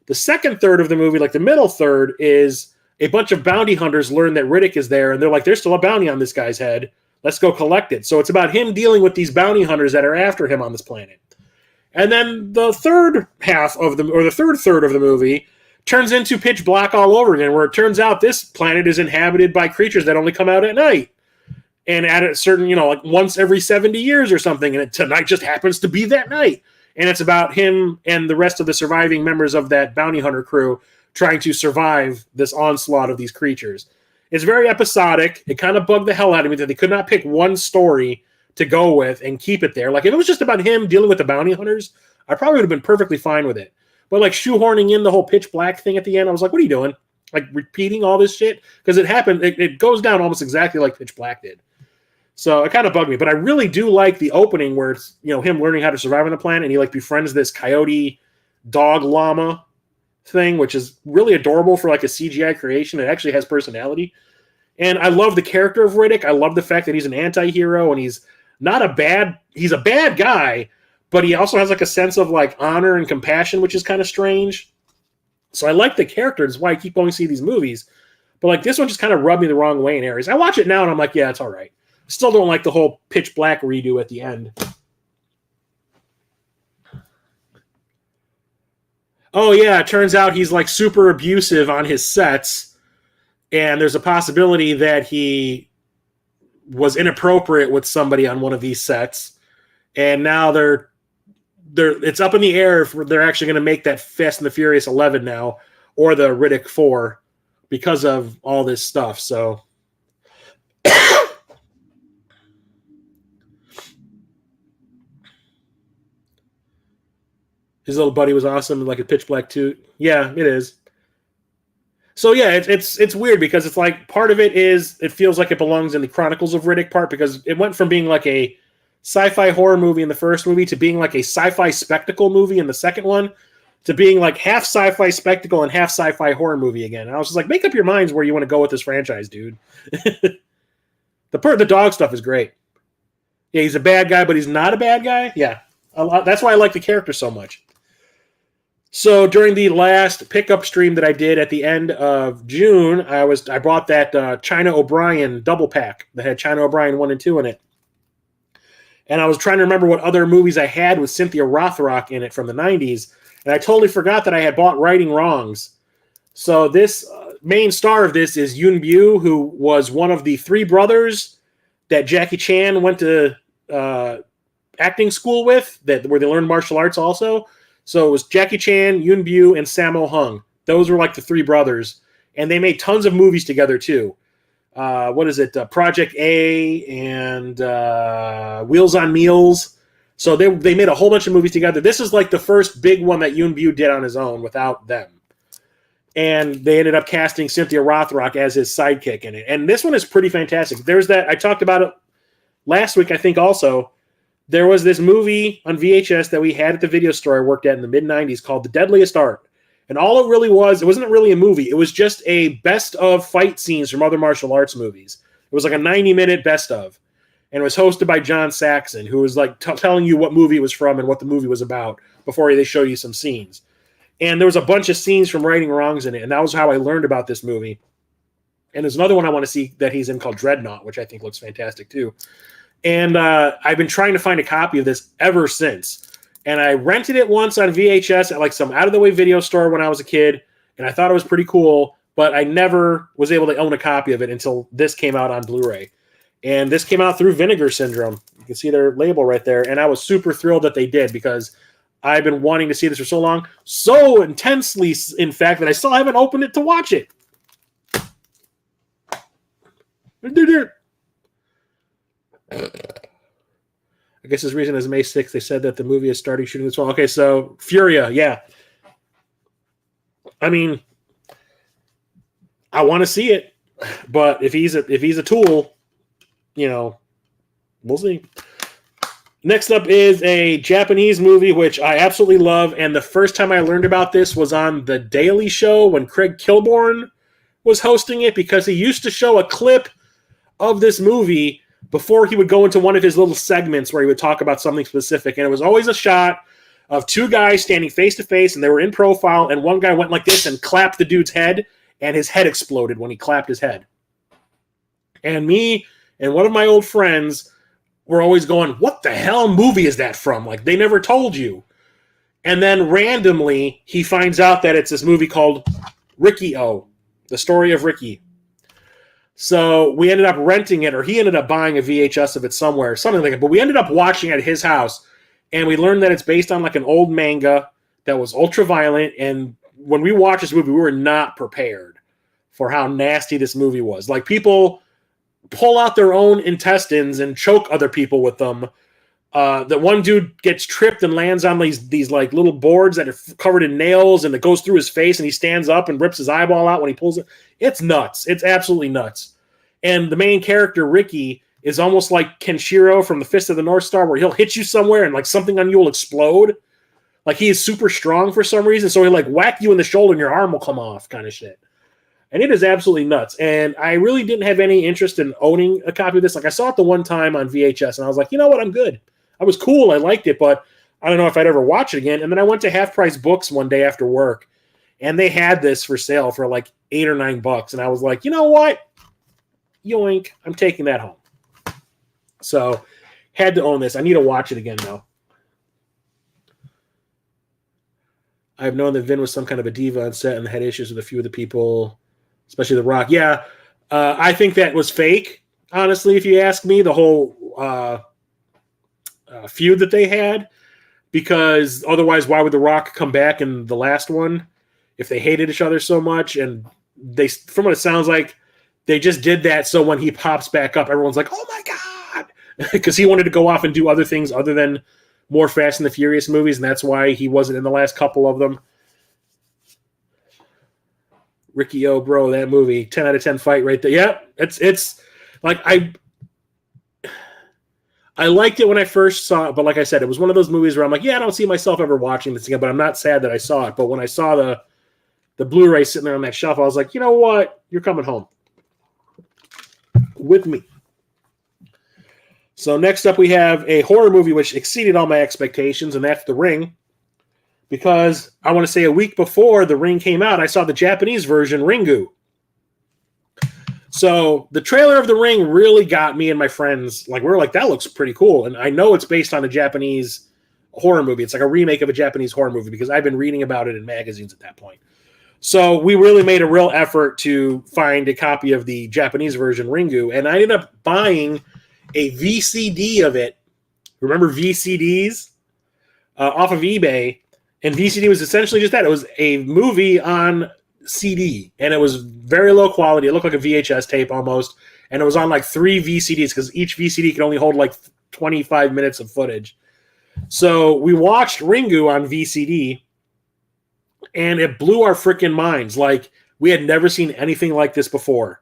The second third of the movie, like the middle third, is a bunch of bounty hunters learn that Riddick is there, and they're like, there's still a bounty on this guy's head. Let's go collect it. So it's about him dealing with these bounty hunters that are after him on this planet. And then the third third of the movie turns into Pitch Black all over again, where it turns out this planet is inhabited by creatures that only come out at night. And at a certain, like once every 70 years or something. And tonight just happens to be that night. And it's about him and the rest of the surviving members of that bounty hunter crew trying to survive this onslaught of these creatures. It's very episodic. It kind of bugged the hell out of me that they could not pick one story to go with and keep it there. Like if it was just about him dealing with the bounty hunters, I probably would have been perfectly fine with it. But like shoehorning in the whole Pitch Black thing at the end, I was like, what are you doing? Like repeating all this shit? Because it happened, it goes down almost exactly like Pitch Black did. So it kind of bugged me, but I really do like the opening where it's, him learning how to survive on the planet, and he like befriends this coyote dog llama thing, which is really adorable for like a CGI creation. It actually has personality. And I love the character of Riddick. I love the fact that he's an anti-hero, and he's a bad guy, but he also has like a sense of like honor and compassion, which is kind of strange. So I like the character. That's why I keep going to see these movies. But like this one just kind of rubbed me the wrong way in areas. I watch it now and I'm like, yeah, it's all right. Still don't like the whole Pitch Black redo at the end. Oh, yeah, it turns out he's like super abusive on his sets, and there's a possibility that he was inappropriate with somebody on one of these sets, and now it's up in the air if they're actually going to make that Fast and the Furious 11 now, or the Riddick 4, because of all this stuff, so... His little buddy was awesome, like a Pitch Black 2. Yeah, it is. So yeah, it's weird because it's like part of it is it feels like it belongs in the Chronicles of Riddick part because it went from being like a sci-fi horror movie in the first movie to being like a sci-fi spectacle movie in the second one to being like half sci-fi spectacle and half sci-fi horror movie again. And I was just like, make up your minds where you want to go with this franchise, dude. The dog stuff is great. Yeah, he's a bad guy, but he's not a bad guy. Yeah, that's why I like the character so much. So during the last pickup stream that I did at the end of June, I bought that China O'Brien double pack that had China O'Brien 1 and 2 in it. And I was trying to remember what other movies I had with Cynthia Rothrock in it from the 90s. And I totally forgot that I had bought Righting Wrongs. So this main star of this is Yoon Bu, who was one of the 3 brothers that Jackie Chan went to acting school with, where they learned martial arts also. So it was Jackie Chan, Yoon Bu, and Sammo Hung. Those were like the 3 brothers. And they made tons of movies together, too. Project A and Wheels on Meals. So they made a whole bunch of movies together. This is like the first big one that Yoon Bu did on his own without them. And they ended up casting Cynthia Rothrock as his sidekick in it. And this one is pretty fantastic. There's that, I talked about it last week, I think also. there was this movie on VHS that we had at the video store I worked at in the mid-90s called The Deadliest Art. And all it really was, it wasn't really a movie. It was just a best of fight scenes from other martial arts movies. It was like a 90-minute best of. And it was hosted by John Saxon, who was like telling you what movie it was from and what the movie was about before they show you some scenes. And there was a bunch of scenes from Righting Wrongs in it. And that was how I learned about this movie. And there's another one I want to see that he's in called Dreadnought, which I think looks fantastic too. And I've been trying to find a copy of this ever since. And I rented it once on VHS at like some out-of-the-way video store when I was a kid. And I thought it was pretty cool. But I never was able to own a copy of it until this came out on Blu-ray. And this came out through Vinegar Syndrome. You can see their label right there. And I was super thrilled that they did because I've been wanting to see this for so long. So intensely, in fact, that I still haven't opened it to watch it. I guess his reason is May 6th. They said that the movie is starting shooting this fall. Okay, so Furia, yeah. I mean, I want to see it, but if he's a tool, you know, we'll see. Next up is a Japanese movie, which I absolutely love. And the first time I learned about this was on The Daily Show when Craig Kilborn was hosting it, because he used to show a clip of this movie before he would go into one of his little segments where he would talk about something specific. And it was always a shot of two guys standing face to face, and they were in profile, and one guy went like this and clapped the dude's head, and his head exploded when he clapped his head. And me and one of my old friends were always going, what the hell movie is that from? Like, they never told you. And then randomly, he finds out that it's this movie called Ricky-O, the story of Ricky. So we ended up renting it, or he ended up buying a VHS of it somewhere, something like that. But we ended up watching it at his house, and we learned that it's based on like an old manga that was ultra violent. And when we watched this movie, we were not prepared for how nasty this movie was. Like, people pull out their own intestines and choke other people with them. That one dude gets tripped and lands on these like little boards that are covered in nails, and it goes through his face, and he stands up and rips his eyeball out when he pulls it. It's nuts. It's absolutely nuts. And the main character, Ricky, is almost like Kenshiro from the Fist of the North Star, where he'll hit you somewhere and like something on you will explode. Like, he is super strong for some reason, so he'll like whack you in the shoulder and your arm will come off, kind of shit. And it is absolutely nuts. And I really didn't have any interest in owning a copy of this. Like, I saw it the one time on VHS, and I was like, you know what? I'm good. I was cool. I liked it, but I don't know if I'd ever watch it again. And then I went to Half Price Books one day after work, and they had this for sale for like $8 or $9. And I was like, you know what? Yoink. I'm taking that home. So, had to own this. I need to watch it again, though. I've known that Vin was some kind of a diva on set and had issues with a few of the people, especially The Rock. Yeah, I think that was fake, honestly, if you ask me, the whole feud that they had, because otherwise, why would The Rock come back in the last one if they hated each other so much? And they, from what it sounds like, they just did that so when he pops back up, everyone's like, oh my God, because he wanted to go off and do other things other than more Fast and the Furious movies, and that's why he wasn't in the last couple of them. Ricky-O, bro, that movie, 10 out of 10 fight right there. Yeah, it's like I liked it when I first saw it, but like I said, it was one of those movies where I'm like, yeah, I don't see myself ever watching this again, but I'm not sad that I saw it. But when I saw the Blu-ray sitting there on that shelf, I was like, you know what? You're coming home with me. So next up, we have a horror movie which exceeded all my expectations, and that's The Ring. Because I want to say a week before The Ring came out, I saw the Japanese version, Ringu. So the trailer of The Ring really got me and my friends. Like, we were like, that looks pretty cool. And I know it's based on a Japanese horror movie. It's like a remake of a Japanese horror movie, because I've been reading about it in magazines at that point. So we really made a real effort to find a copy of the Japanese version, Ringu. And I ended up buying a VCD of it. Remember VCDs? Off of eBay. And VCD was essentially just that. It was a movie on CD, and it was very low quality. It looked like a VHS tape almost, and it was on like 3 VCDs, because each VCD could only hold like 25 minutes of footage. So we watched Ringu on VCD, and it blew our freaking minds. Like, we had never seen anything like this before.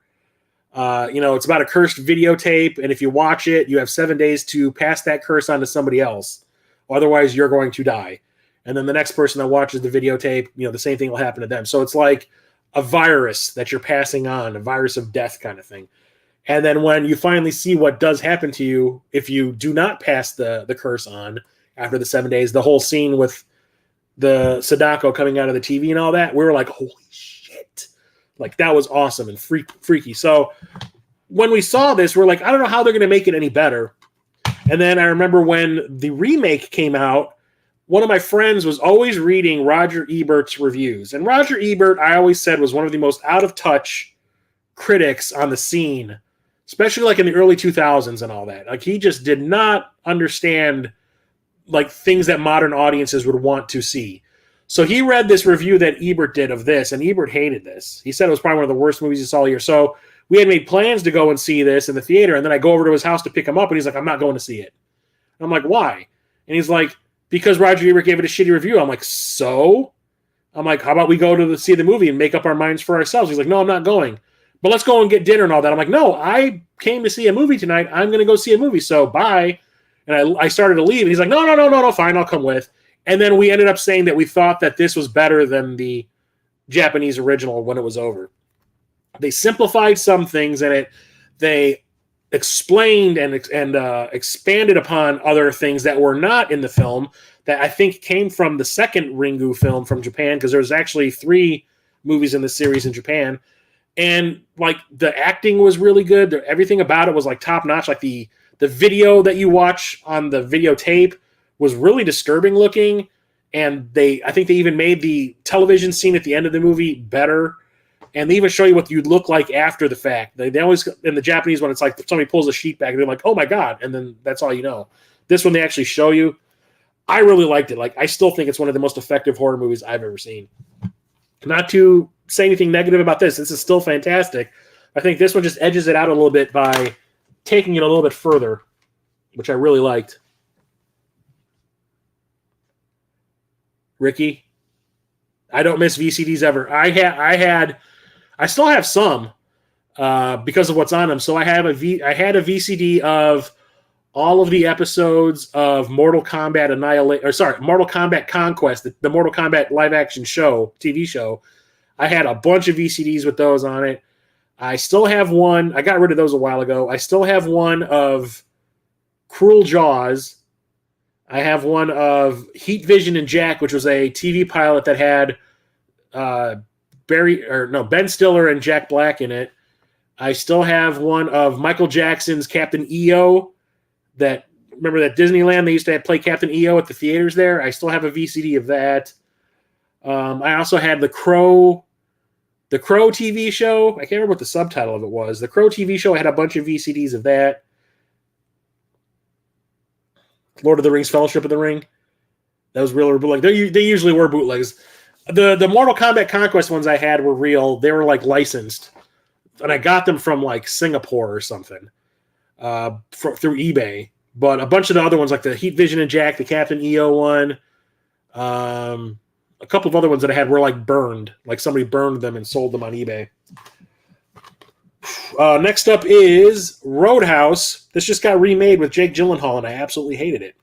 It's about a cursed videotape, and if you watch it, you have 7 days to pass that curse on to somebody else. Otherwise, you're going to die. And then the next person that watches the videotape, the same thing will happen to them. So it's like a virus that you're passing on, a virus of death kind of thing. And then when you finally see what does happen to you, if you do not pass the curse on after the 7 days, the whole scene with the Sadako coming out of the TV and all that, we were like, holy shit. Like, that was awesome and freaky. So when we saw this, we're like, I don't know how they're going to make it any better. And then I remember when the remake came out, one of my friends was always reading Roger Ebert's reviews. And Roger Ebert, I always said, was one of the most out-of-touch critics on the scene, especially like in the early 2000s and all that. Like, he just did not understand like things that modern audiences would want to see. So he read this review that Ebert did of this, and Ebert hated this. He said it was probably one of the worst movies he saw all year. So we had made plans to go and see this in the theater, and then I go over to his house to pick him up, and he's like, I'm not going to see it. And I'm like, why? And he's like, because Roger Ebert gave it a shitty review. I'm like, so? I'm like, how about we go to see the movie and make up our minds for ourselves? He's like, no, I'm not going. But let's go and get dinner and all that. I'm like, no, I came to see a movie tonight. I'm going to go see a movie, so bye. And I started to leave, and he's like, no, fine, I'll come with. And then we ended up saying that we thought that this was better than the Japanese original when it was over. They simplified some things in it. They explained and expanded upon other things that were not in the film that I think came from the second Ringu film from Japan, because there's actually 3 movies in the series in Japan. And like the acting was really good. Everything about it was like top notch. Like the video that you watch on the videotape was really disturbing looking. And I think they even made the television scene at the end of the movie better. And they even show you what you'd look like after the fact. They always, in the Japanese one, it's like somebody pulls a sheet back and they're like, oh my God. And then that's all you know. This one, they actually show you. I really liked it. Like, I still think it's one of the most effective horror movies I've ever seen. Not to say anything negative about this. This is still fantastic. I think this one just edges it out a little bit by taking it a little bit further, which I really liked. Ricky, I don't miss VCDs ever. I still have some because of what's on them. So I had a VCD of all of the episodes of Mortal Kombat Mortal Kombat Conquest, the Mortal Kombat live action show, TV show. I had a bunch of VCDs with those on it. I still have one. I got rid of those a while ago. I still have one of Cruel Jaws. I have one of Heat Vision and Jack, which was a TV pilot that had Ben Stiller and Jack Black in it. I still have one of Michael Jackson's Captain EO. Remember that Disneyland, they used to play Captain EO at the theaters there? I still have a VCD of that. I also had the Crow TV show. I can't remember what the subtitle of it was. The Crow TV show, I had a bunch of VCDs of that. Lord of the Rings, Fellowship of the Ring. That was real bootleg. They usually were bootlegs. The Mortal Kombat Conquest ones I had were real. They were like licensed. And I got them from like Singapore or something through eBay. But a bunch of the other ones, like the Heat Vision and Jack, the Captain EO one, a couple of other ones that I had were like burned. Like somebody burned them and sold them on eBay. Next up is Roadhouse. This just got remade with Jake Gyllenhaal, and I absolutely hated it.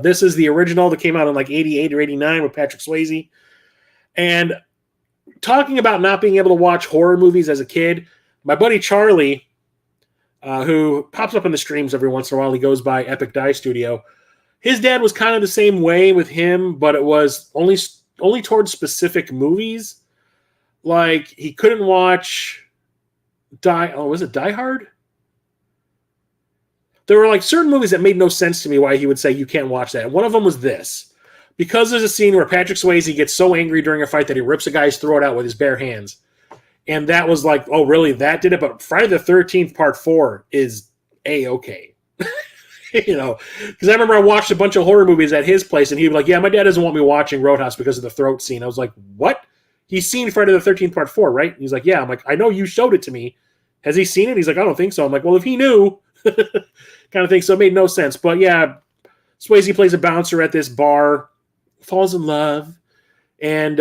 This is the original that came out in like 88 or 89 with Patrick Swayze. And talking about not being able to watch horror movies as a kid, my buddy Charlie, who pops up in the streams every once in a while, he goes by Epic Die Studio. His dad was kind of the same way with him, but it was only towards specific movies. Like, he couldn't watch was it Die Hard? There were like certain movies that made no sense to me why he would say you can't watch that. One of them was this. Because there's a scene where Patrick Swayze gets so angry during a fight that he rips a guy's throat out with his bare hands. And that was like, oh, really? That did it? But Friday the 13th Part 4 is A-okay. Because I remember I watched a bunch of horror movies at his place, and he'd be like, yeah, my dad doesn't want me watching Roadhouse because of the throat scene. I was like, what? He's seen Friday the 13th Part 4, right? And he's like, yeah. I'm like, I know you showed it to me. Has he seen it? He's like, I don't think so. I'm like, well, if he knew, kind of thing. So it made no sense. But yeah, Swayze plays a bouncer at this bar, falls in love, and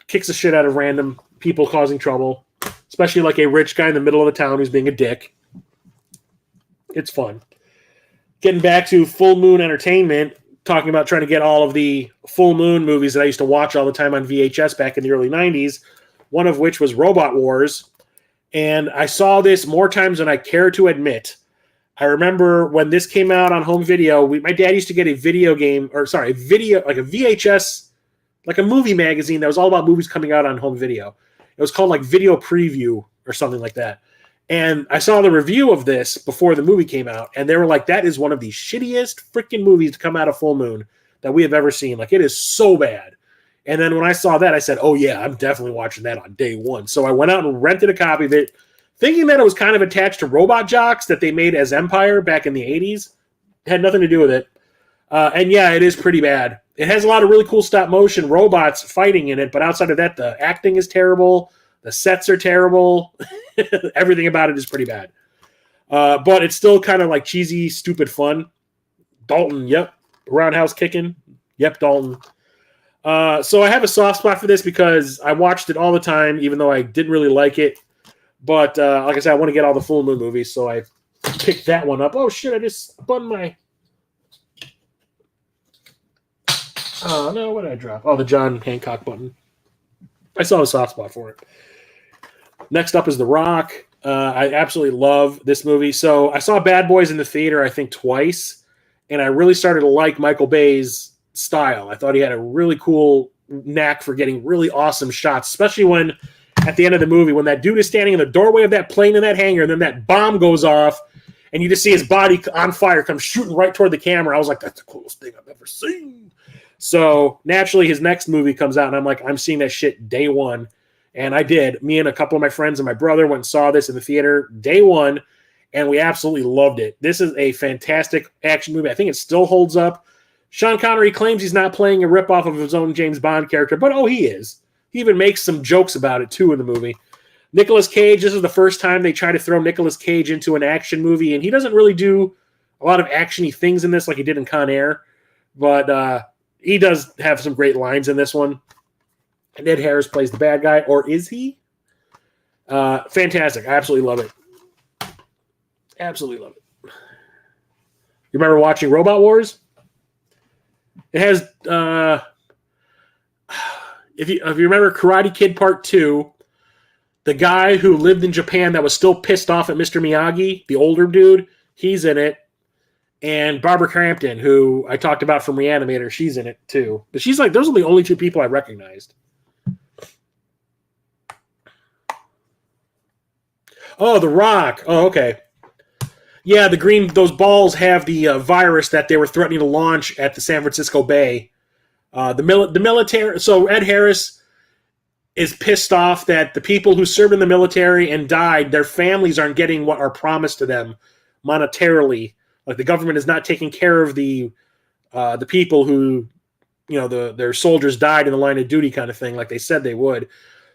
kicks the shit out of random people causing trouble. especially like a rich guy in the middle of the town who's being a dick. It's fun. Getting back to Full Moon Entertainment, talking about trying to get all of the Full Moon movies that I used to watch all the time on VHS back in the early 90s, one of which was Robot Wars. And I saw this more times than I care to admit. I remember when this came out on home video, my dad used to get a VHS, like a movie magazine that was all about movies coming out on home video. It was called like Video Preview or something like that. And I saw the review of this before the movie came out, and they were like, that is one of the shittiest freaking movies to come out of Full Moon that we have ever seen. Like, it is so bad. And then when I saw that, I said, oh, yeah, I'm definitely watching that on day one. So I went out and rented a copy of it, thinking that it was kind of attached to Robot Jocks that they made as Empire back in the 80s. It had nothing to do with it. And yeah, it is pretty bad. It has a lot of really cool stop motion robots fighting in it, but outside of that, the acting is terrible. The sets are terrible. Everything about it is pretty bad. But it's still kind of like cheesy, stupid fun. Dalton, yep. Roundhouse kicking. Yep, Dalton. So I have a soft spot for this because I watched it all the time, even though I didn't really like it. But like I said, I want to get all the Full Moon movies, so I picked that one up. Oh, shit, I just spun my... Oh, no, what did I drop? Oh, the John Hancock button. I saw a soft spot for it. Next up is The Rock. I absolutely love this movie. So I saw Bad Boys in the theater, I think, twice, and I really started to like Michael Bay's style. I thought he had a really cool knack for getting really awesome shots, especially when, at the end of the movie, when that dude is standing in the doorway of that plane in that hangar, and then that bomb goes off, and you just see his body on fire come shooting right toward the camera. I was like, that's the coolest thing I've ever seen. So naturally, his next movie comes out, and I'm like, I'm seeing that shit day one. And I did. Me and a couple of my friends and my brother went and saw this in the theater day one, and we absolutely loved it. This is a fantastic action movie. I think it still holds up. Sean Connery claims he's not playing a ripoff of his own James Bond character, but oh, he is. He even makes some jokes about it, too, in the movie. Nicolas Cage, this is the first time they try to throw Nicolas Cage into an action movie, and he doesn't really do a lot of action-y things in this like he did in Con Air, but he does have some great lines in this one. And Ed Harris plays the bad guy, or is he? Fantastic. I absolutely love it. Absolutely love it. You remember watching Robot Wars? It has, if you remember Karate Kid Part 2, the guy who lived in Japan that was still pissed off at Mr. Miyagi, the older dude, he's in it. And Barbara Crampton, who I talked about from Reanimator, she's in it too. But she's like, those are the only two people I recognized. Oh, The Rock. Oh, okay. Yeah, those balls have the virus that they were threatening to launch at the San Francisco Bay. The military. So Ed Harris is pissed off that the people who served in the military and died, their families aren't getting what are promised to them monetarily. Like the government is not taking care of the people who, their soldiers died in the line of duty kind of thing, like they said they would.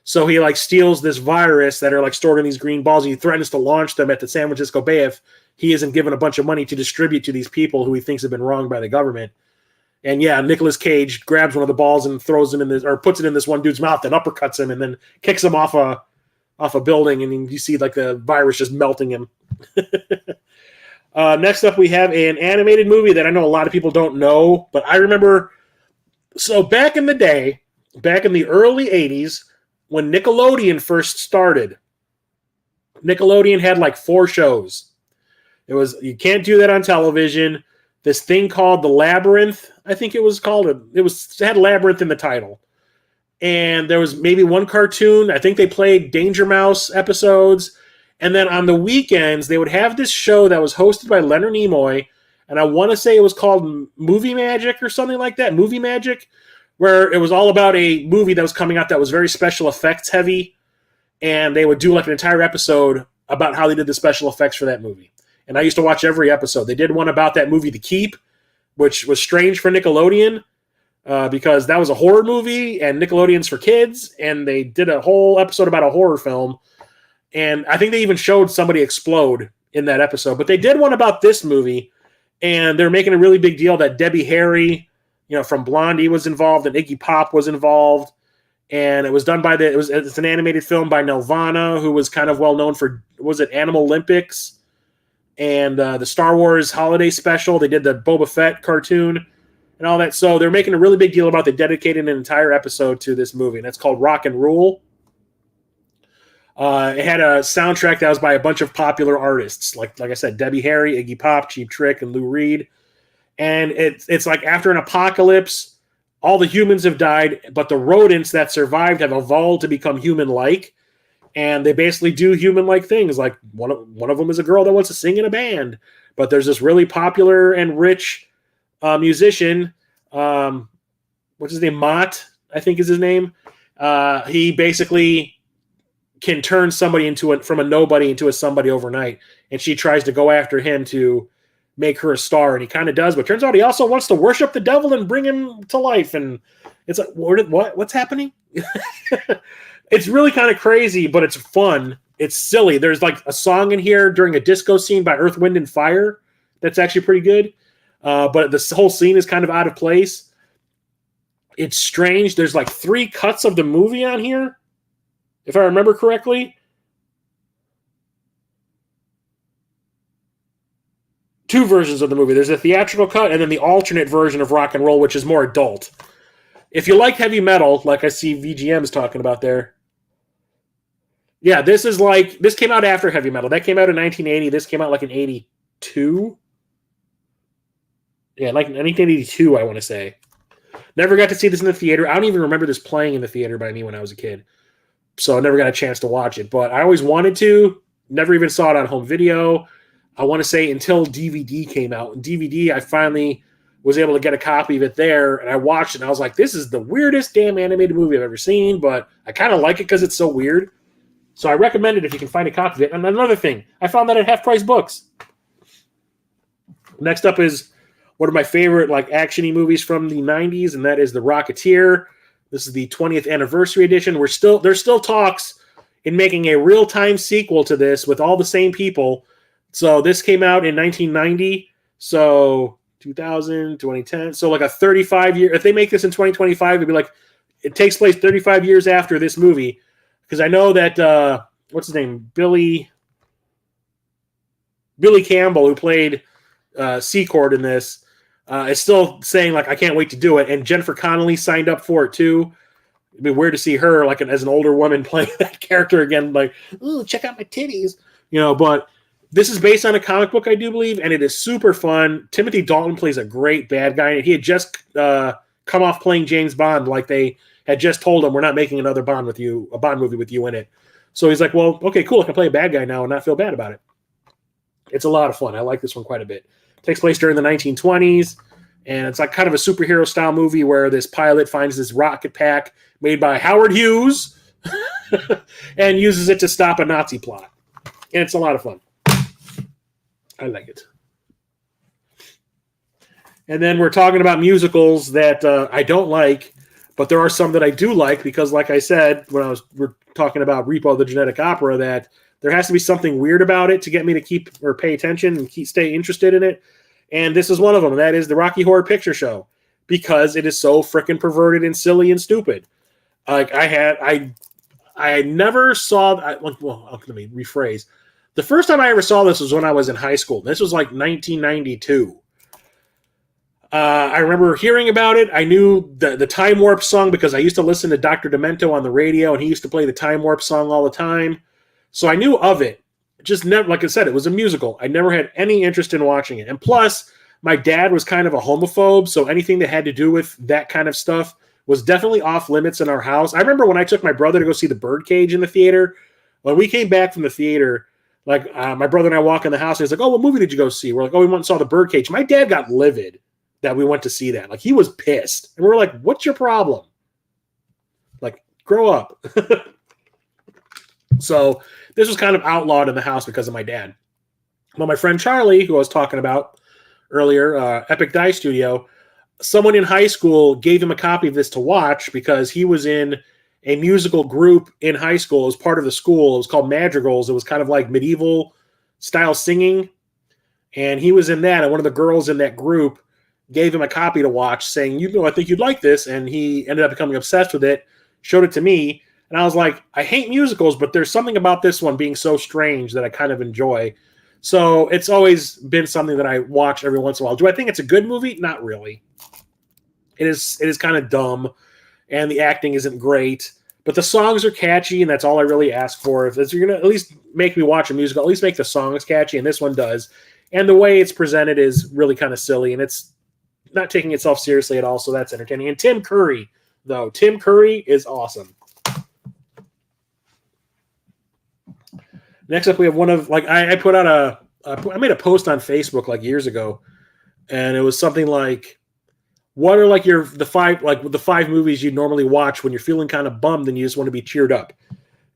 So he like steals this virus that are like stored in these green balls, and he threatens to launch them at the San Francisco Bay if he isn't given a bunch of money to distribute to these people who he thinks have been wronged by the government. And yeah, Nicolas Cage grabs one of the balls and throws him in this, or puts it in this one dude's mouth, and uppercuts him, and then kicks him off a building, and you see like the virus just melting him. Next up, we have an animated movie that I know a lot of people don't know, but I remember. So back in the day, back in the early 80s, when Nickelodeon first started, Nickelodeon had like 4 shows. You can't do that on television. This thing called The Labyrinth, I think it was called. It had Labyrinth in the title. And there was maybe one cartoon. I think they played Danger Mouse episodes. And then on the weekends, they would have this show that was hosted by Leonard Nimoy. And I want to say it was called Movie Magic or something like that. Movie Magic, where it was all about a movie that was coming out that was very special effects heavy. And they would do like an entire episode about how they did the special effects for that movie. And I used to watch every episode. They did one about that movie, The Keep, which was strange for Nickelodeon because that was a horror movie and Nickelodeon's for kids. And they did a whole episode about a horror film. And I think they even showed somebody explode in that episode. But they did one about this movie. And they're making a really big deal that Debbie Harry, from Blondie was involved and Iggy Pop was involved. and it was done by it's an animated film by Nelvana, who was kind of well known for, was it Animal Olympics and the Star Wars Holiday Special. They did the Boba Fett cartoon and all that. So they're making a really big deal about they dedicated an entire episode to this movie, and it's called Rock and Rule. It had a soundtrack that was by a bunch of popular artists, like I said, Debbie Harry, Iggy Pop, Cheap Trick, and Lou Reed. And it's like after an apocalypse, all the humans have died, but the rodents that survived have evolved to become human-like, and they basically do human-like things. Like one of them is a girl that wants to sing in a band, but there's this really popular and rich musician, what's his name? Mott, I think is his name. He basically can turn somebody from a nobody into a somebody overnight, and she tries to go after him to make her a star, and he kind of does, but turns out he also wants to worship the devil and bring him to life, and it's like, what's happening? It's really kind of crazy, but it's fun. It's silly. There's like a song in here during a disco scene by Earth, Wind, and Fire that's actually pretty good, but this whole scene is kind of out of place. It's strange. There's like 3 cuts of the movie on here, if I remember correctly. 2 versions of the movie. There's a theatrical cut and then the alternate version of Rock and Roll, which is more adult. If you like heavy metal, like I see VGM's talking about there, yeah, this came out after heavy metal. That came out in 1980. This came out like in 82. Yeah, like 1982, I want to say. Never got to see this in the theater. I don't even remember this playing in the theater by me when I was a kid. So I never got a chance to watch it. But I always wanted to. Never even saw it on home video. I want to say until DVD came out. And DVD, I finally was able to get a copy of it there. And I watched it and I was like, this is the weirdest damn animated movie I've ever seen. But I kind of like it because it's so weird. So I recommend it if you can find a copy of it. And another thing, I found that at Half Price Books. Next up is one of my favorite like action-y movies from the 90s, and that is The Rocketeer. This is the 20th anniversary edition. There's still talks in making a real-time sequel to this with all the same people. So this came out in 1990. So 2000, 2010. So like a 35-year. If they make this in 2025, it'd be like it takes place 35 years after this movie. Because I know that what's his name, Billy Campbell, who played Secord in this, is still saying like I can't wait to do it. And Jennifer Connelly signed up for it too. It'd be weird to see her like as an older woman playing that character again. Like, ooh, check out my titties, But this is based on a comic book, I do believe, and it is super fun. Timothy Dalton plays a great bad guy, and he had just come off playing James Bond. Like they had just told him, we're not making another Bond movie with you in it. So he's like, well, okay, cool. I can play a bad guy now and not feel bad about it. It's a lot of fun. I like this one quite a bit. It takes place during the 1920s, and it's like kind of a superhero style movie where this pilot finds this rocket pack made by Howard Hughes and uses it to stop a Nazi plot. And it's a lot of fun. I like it. And then we're talking about musicals that I don't like, but there are some that I do like because, like I said, when we're talking about Repo the Genetic Opera, that there has to be something weird about it to get me to keep or pay attention and stay interested in it. And this is one of them. And that is the Rocky Horror Picture Show, because it is so freaking perverted and silly and stupid. Like I never saw. Well, let me rephrase. The first time I ever saw this was when I was in high school. This was like 1992. I remember hearing about it. I knew the Time Warp song because I used to listen to Dr. Demento on the radio, and he used to play the Time Warp song all the time. So I knew of it. Just never, like I said, it was a musical. I never had any interest in watching it. And plus, my dad was kind of a homophobe, so anything that had to do with that kind of stuff was definitely off limits in our house. I remember when I took my brother to go see The Birdcage in the theater. When we came back from the theater, like my brother and I walk in the house, and he's like, "Oh, what movie did you go see?" We're like, "Oh, we went and saw The Birdcage." My dad got livid that we went to see that. Like, he was pissed. And we're like, what's your problem? Like, grow up. So this was kind of outlawed in the house because of my dad. Well, my friend Charlie, who I was talking about earlier, Epic Die Studio, someone in high school gave him a copy of this to watch because he was in a musical group in high school as part of the school. It was called Madrigals. It was kind of like medieval style singing. And he was in that. And one of the girls in that group gave him a copy to watch saying, I think you'd like this. And he ended up becoming obsessed with it. showed it to me, and I was like, I hate musicals, but there's something about this one being so strange that I kind of enjoy. So it's always been something that I watch every once in a while. Do I think it's a good movie? Not really. It is kind of dumb, and the acting isn't great, but the songs are catchy, and that's all I really ask for. If you're going to at least make me watch a musical, at least make the songs catchy, and this one does. And the way it's presented is really kind of silly, and it's not taking itself seriously at all, so that's entertaining. And Tim Curry, though. Tim Curry is awesome. Next up, we have one of, like, I put out I made a post on Facebook like years ago, and it was something like, what are like the five movies you normally watch when you're feeling kind of bummed and you just want to be cheered up?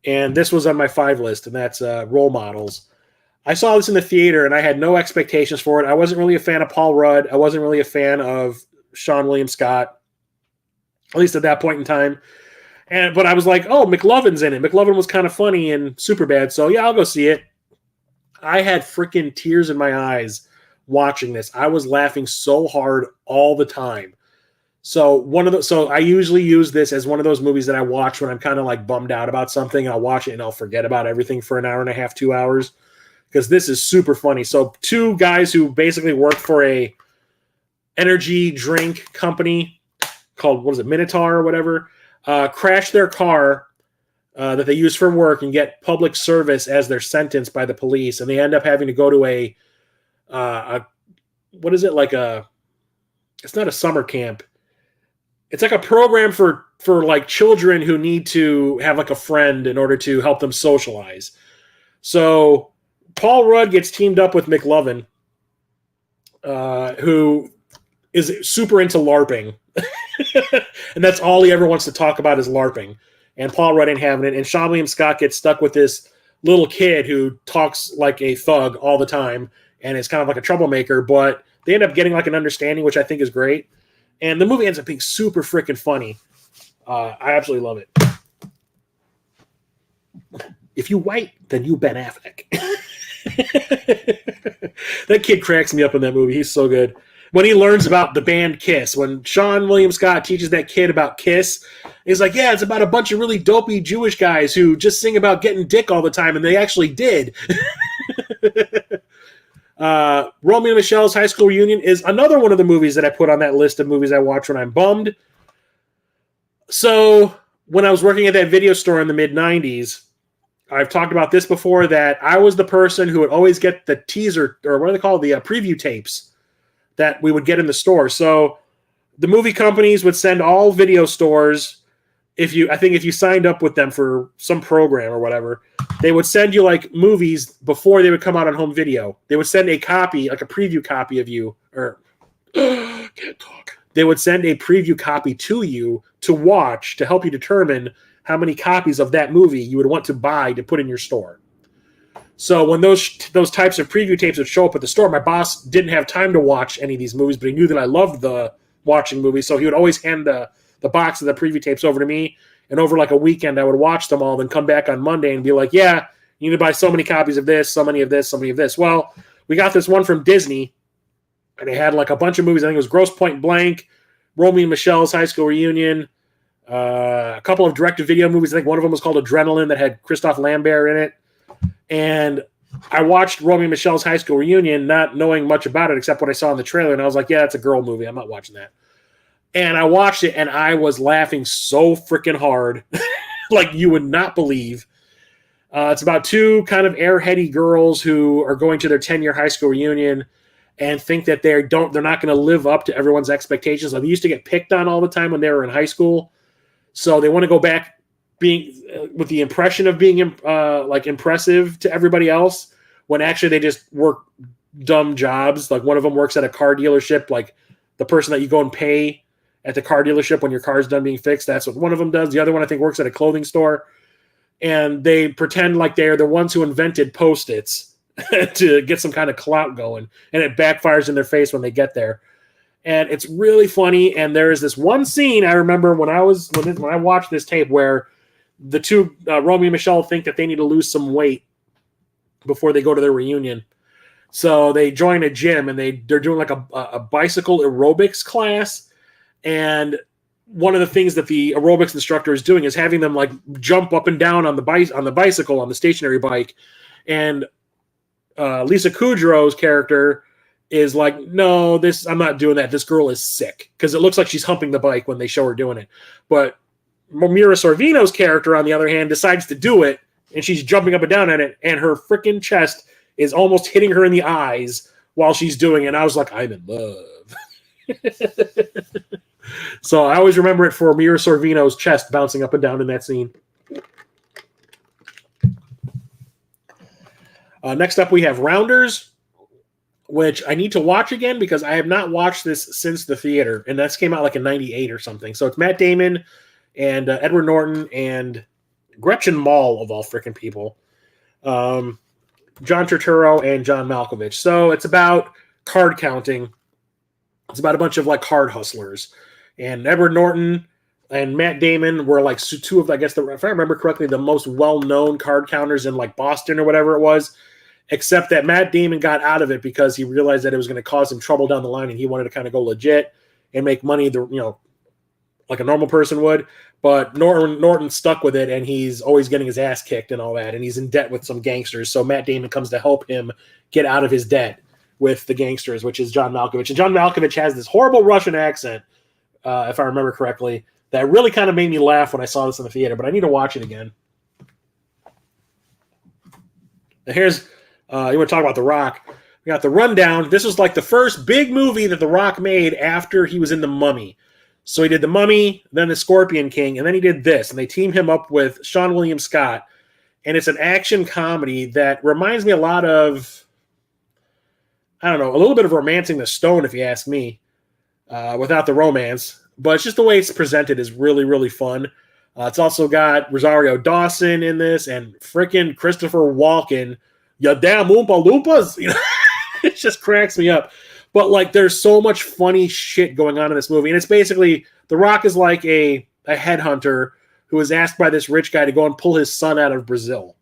And this was on my 5 list, and that's Role Models. I saw this in the theater, and I had no expectations for it. I wasn't really a fan of Paul Rudd. I wasn't really a fan of Sean William Scott, at least at that point in time. But I was like, oh, McLovin's in it. McLovin was kind of funny and Superbad, so yeah, I'll go see it. I had freaking tears in my eyes watching this. I was laughing so hard all the time. So I usually use this as one of those movies that I watch when I'm kind of like bummed out about something, and I'll watch it and I'll forget about everything for an hour and a half, 2 hours, because this is super funny. So 2 guys who basically work for a energy drink company called, what is it, Minotaur or whatever, crash their car that they use for work and get public service as their sentence by the police, and they end up having to go to a what is it, like it's not a summer camp. It's like a program for like children who need to have like a friend in order to help them socialize. So Paul Rudd gets teamed up with McLovin, who is super into LARPing. And that's all he ever wants to talk about is LARPing. And Paul Rudd ain't having it. And Sean William Scott gets stuck with this little kid who talks like a thug all the time and is kind of like a troublemaker, but they end up getting like an understanding, which I think is great. And the movie ends up being super freaking funny. I absolutely love it. If you white, then you Ben Affleck. That kid cracks me up in that movie. He's so good. When he learns about the band Kiss, when Sean William Scott teaches that kid about Kiss, he's like, yeah, it's about a bunch of really dopey Jewish guys who just sing about getting dick all the time, and they actually did. Romeo and Michelle's High School Reunion is another one of the movies that I put on that list of movies I watch when I'm bummed. So when I was working at that video store in the mid-90s, I've talked about this before, that I was the person who would always get the teaser, or what do they call it, the preview tapes that we would get in the store. So the movie companies would send all video stores, if you signed up with them for some program or whatever, they would send you like movies before they would come out on home video. They would send a copy, like a preview copy of you, or can't talk. They would send a preview copy to you to watch, to help you determine how many copies of that movie you would want to buy to put in your store. So when those types of preview tapes would show up at the store, my boss didn't have time to watch any of these movies, but he knew that I loved the watching movies, so he would always hand the box of the preview tapes over to me, and over like a weekend I would watch them all, then come back on Monday and be like, yeah, you need to buy so many copies of this, so many of this, so many of this. Well, we got this one from Disney, and they had like a bunch of movies. I think it was Grosse Pointe Blank, Romeo and Michelle's High School Reunion, a couple of direct-to-video movies. I think one of them was called Adrenaline that had Christophe Lambert in it. And I watched Romeo and Michelle's High School Reunion not knowing much about it except what I saw in the trailer, and I was like, yeah, it's a girl movie. I'm not watching that. And I watched it, and I was laughing so freaking hard, like you would not believe. It's about 2 kind of airheady girls who are going to their 10-year high school reunion and think that they're not going to live up to everyone's expectations. Like, they used to get picked on all the time when they were in high school, so they want to go back being with the impression of being like impressive to everybody else, when actually they just work dumb jobs. Like one of them works at a car dealership, like the person that you go and pay at the car dealership when your car's done being fixed. That's what one of them does. The other one, I think, works at a clothing store, and they pretend like they're the ones who invented Post-its to get some kind of clout going, and it backfires in their face when they get there. And it's really funny. And there is this one scene I remember when I watched this tape where the 2, Romeo and Michelle, think that they need to lose some weight before they go to their reunion. So they join a gym, and they're doing like a bicycle aerobics class. And one of the things that the aerobics instructor is doing is having them like jump up and down on the bicycle, on the stationary bike. And Lisa Kudrow's character is like, no, I'm not doing that. This girl is sick, because it looks like she's humping the bike when they show her doing it. But Mira Sorvino's character, on the other hand, decides to do it, and she's jumping up and down at it, and her freaking chest is almost hitting her in the eyes while she's doing it. And I was like, I'm in love. So I always remember it for Mira Sorvino's chest bouncing up and down in that scene. Next up, we have Rounders, which I need to watch again because I have not watched this since the theater, and that's came out like in '98 or something. So it's Matt Damon and Edward Norton and Gretchen Mol, of all freaking people, John Turturro and John Malkovich. So it's about card counting. It's about a bunch of like card hustlers, and Edward Norton and Matt Damon were like two of, I guess, if I remember correctly, the most well-known card counters in like Boston or whatever it was. Except that Matt Damon got out of it because he realized that it was going to cause him trouble down the line, and he wanted to kind of go legit and make money, like a normal person would. But Norton stuck with it, and he's always getting his ass kicked and all that, and he's in debt with some gangsters. So Matt Damon comes to help him get out of his debt with the gangsters, which is John Malkovich. And John Malkovich has this horrible Russian accent, if I remember correctly, that really kind of made me laugh when I saw this in the theater, but I need to watch it again. Now here's... you want to talk about The Rock? We got The Rundown. This was like the first big movie that The Rock made after he was in The Mummy. So he did The Mummy, then The Scorpion King, and then he did this. And they teamed him up with Sean William Scott. And it's an action comedy that reminds me a lot of, I don't know, a little bit of Romancing the Stone, if you ask me, without the romance. But it's just the way it's presented is really, really fun. It's also got Rosario Dawson in this and freaking Christopher Walken. Ya damn Oompa Loompas. It just cracks me up. But like, there's so much funny shit going on in this movie. And it's basically, The Rock is like a headhunter who is asked by this rich guy to go and pull his son out of Brazil.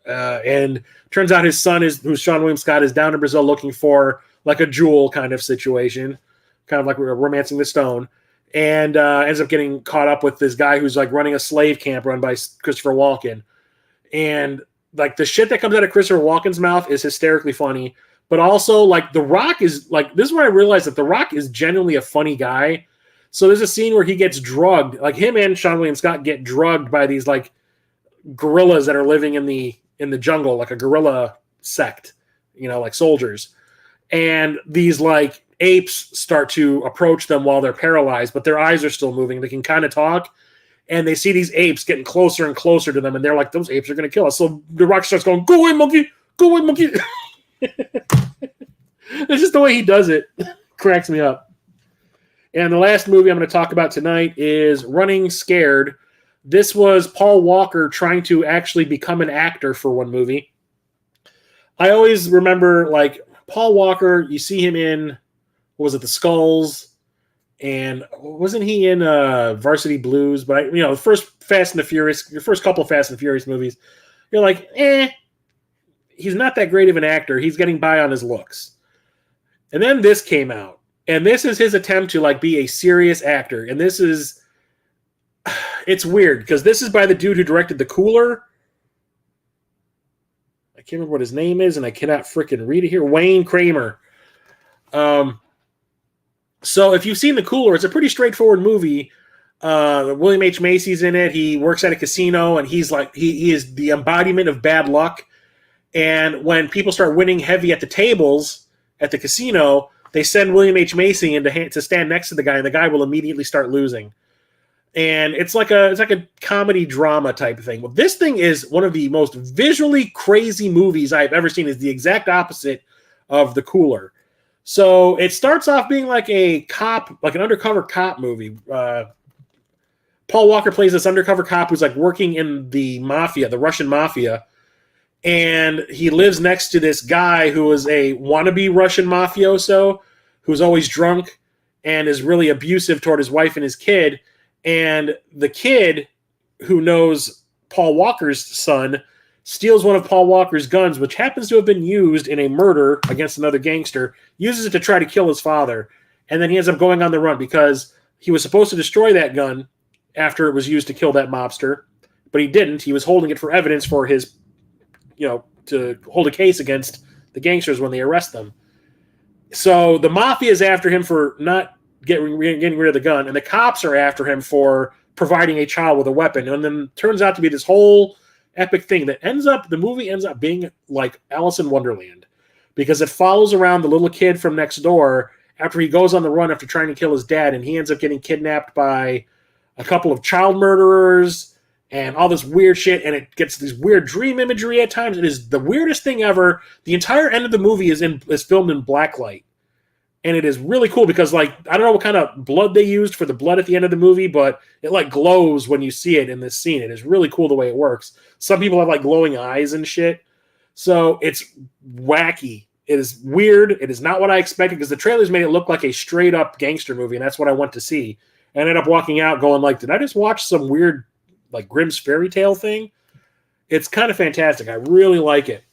And turns out his son who's Sean William Scott, is down in Brazil looking for like a jewel kind of situation, kind of like Romancing the Stone. And ends up getting caught up with this guy who's like running a slave camp run by Christopher Walken. And like the shit that comes out of Christopher Walken's mouth is hysterically funny, but also like The Rock is like, this is when I realized that The Rock is genuinely a funny guy. So there's a scene where he gets drugged, like him and Sean William Scott get drugged by these like gorillas that are living in the jungle, like a gorilla sect, like soldiers. And these like apes start to approach them while they're paralyzed, but their eyes are still moving. They can kind of talk. And they see these apes getting closer and closer to them, and they're like, those apes are going to kill us. So The Rock starts going, go away, monkey! Go away, monkey! It's just the way he does it. Cracks me up. And the last movie I'm going to talk about tonight is Running Scared. This was Paul Walker trying to actually become an actor for one movie. I always remember, like, Paul Walker, you see him in, what was it, The Skulls? And wasn't he in Varsity Blues? But the first Fast and the Furious, your first couple of Fast and the Furious movies, you're like, he's not that great of an actor. He's getting by on his looks. And then this came out, and this is his attempt to like be a serious actor. And this is, it's weird because this is by the dude who directed The Cooler. I can't remember what his name is, and I cannot freaking read it here. Wayne Kramer. So if you've seen The Cooler, it's a pretty straightforward movie. William H. Macy's in it. He works at a casino, and he's like he is the embodiment of bad luck. And when people start winning heavy at the tables at the casino, they send William H. Macy in to stand next to the guy, and the guy will immediately start losing. And it's like a comedy drama type of thing. Well, this thing is one of the most visually crazy movies I've ever seen. Is the exact opposite of The Cooler. So it starts off being like a cop, like an undercover cop movie. Paul Walker plays this undercover cop who's like working in the mafia, the Russian mafia. And he lives next to this guy who is a wannabe Russian mafioso who's always drunk and is really abusive toward his wife and his kid. And the kid, who knows Paul Walker's son, steals one of Paul Walker's guns, which happens to have been used in a murder against another gangster, uses it to try to kill his father, and then he ends up going on the run because he was supposed to destroy that gun after it was used to kill that mobster, but he didn't. He was holding it for evidence for his, to hold a case against the gangsters when they arrest them. So the mafia is after him for not getting rid of the gun, and the cops are after him for providing a child with a weapon. And then turns out to be this whole epic thing that the movie ends up being like Alice in Wonderland, because it follows around the little kid from next door after he goes on the run after trying to kill his dad, and he ends up getting kidnapped by a couple of child murderers and all this weird shit, and it gets this weird dream imagery at times. It is the weirdest thing ever. The entire end of the movie is filmed in blacklight. And it is really cool because, I don't know what kind of blood they used for the blood at the end of the movie, but it, glows when you see it in this scene. It is really cool the way it works. Some people have, glowing eyes and shit. So it's wacky. It is weird. It is not what I expected because the trailers made it look like a straight-up gangster movie, and that's what I went to see. I ended up walking out going, did I just watch some weird, Grimm's fairy tale thing? It's kind of fantastic. I really like it.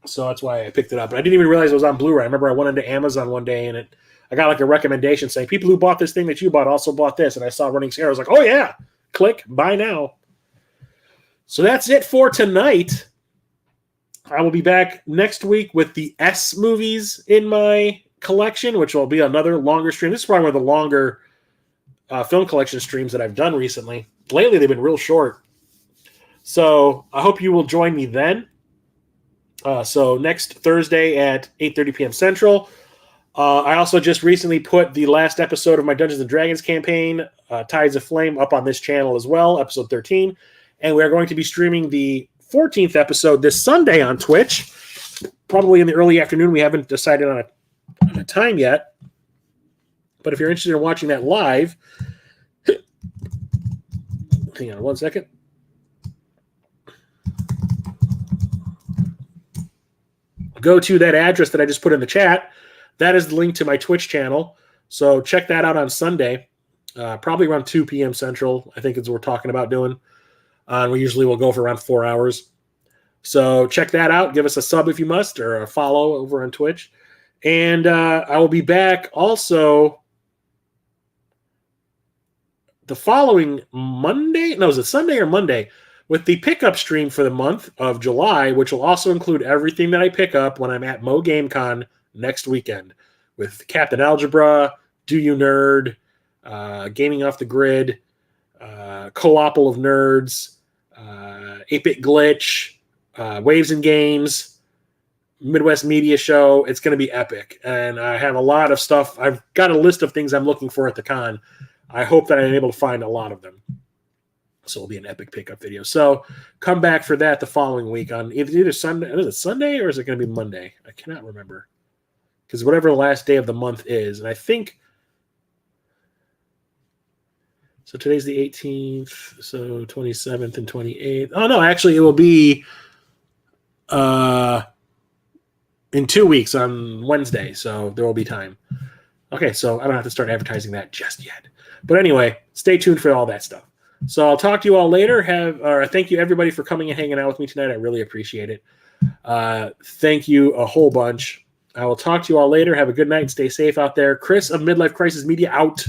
So that's why I picked it up. But I didn't even realize it was on Blu-ray. I remember I went into Amazon one day and I got a recommendation saying people who bought this thing that you bought also bought this. And I saw Running Scare. I was like, oh yeah, click, buy now. So that's it for tonight. I will be back next week with the S movies in my collection, which will be another longer stream. This is probably one of the longer film collection streams that I've done recently. Lately, they've been real short. So I hope you will join me then. So next Thursday at 8:30 p.m. Central. I also just recently put the last episode of my Dungeons & Dragons campaign, Tides of Flame, up on this channel as well, episode 13. And we are going to be streaming the 14th episode this Sunday on Twitch, probably in the early afternoon. We haven't decided on a time yet. But if you're interested in watching that live, hang on one second. Go to that address that I just put in the chat. That is the link to my Twitch channel. So check that out on Sunday, probably around 2 p.m. Central. I think it's what we're talking about doing. We usually will go for around 4 hours. So check that out. Give us a sub if you must, or a follow over on Twitch. And I will be back also the following Monday. No, is it Sunday or Monday? With the pickup stream for the month of July, which will also include everything that I pick up when I'm at Mo GameCon next weekend, with Captain Algebra, Do You Nerd, Gaming Off the Grid, Co-opal of Nerds, 8-Bit Glitch, Waves and Games, Midwest Media Show. It's going to be epic. And I have a lot of stuff. I've got a list of things I'm looking for at the con. I hope that I'm able to find a lot of them. So it'll be an epic pickup video. So come back for that the following week on either Sunday. Is it Sunday or is it going to be Monday? I cannot remember. Because whatever the last day of the month is. And I think... So today's the 18th. So 27th and 28th. Oh, no. Actually, it will be in 2 weeks on Wednesday. So there will be time. Okay, so I don't have to start advertising that just yet. But anyway, stay tuned for all that stuff. So I'll talk to you all later. Thank you, everybody, for coming and hanging out with me tonight. I really appreciate it. Thank you a whole bunch. I will talk to you all later. Have a good night and stay safe out there. Chris of Midlife Crisis Media out.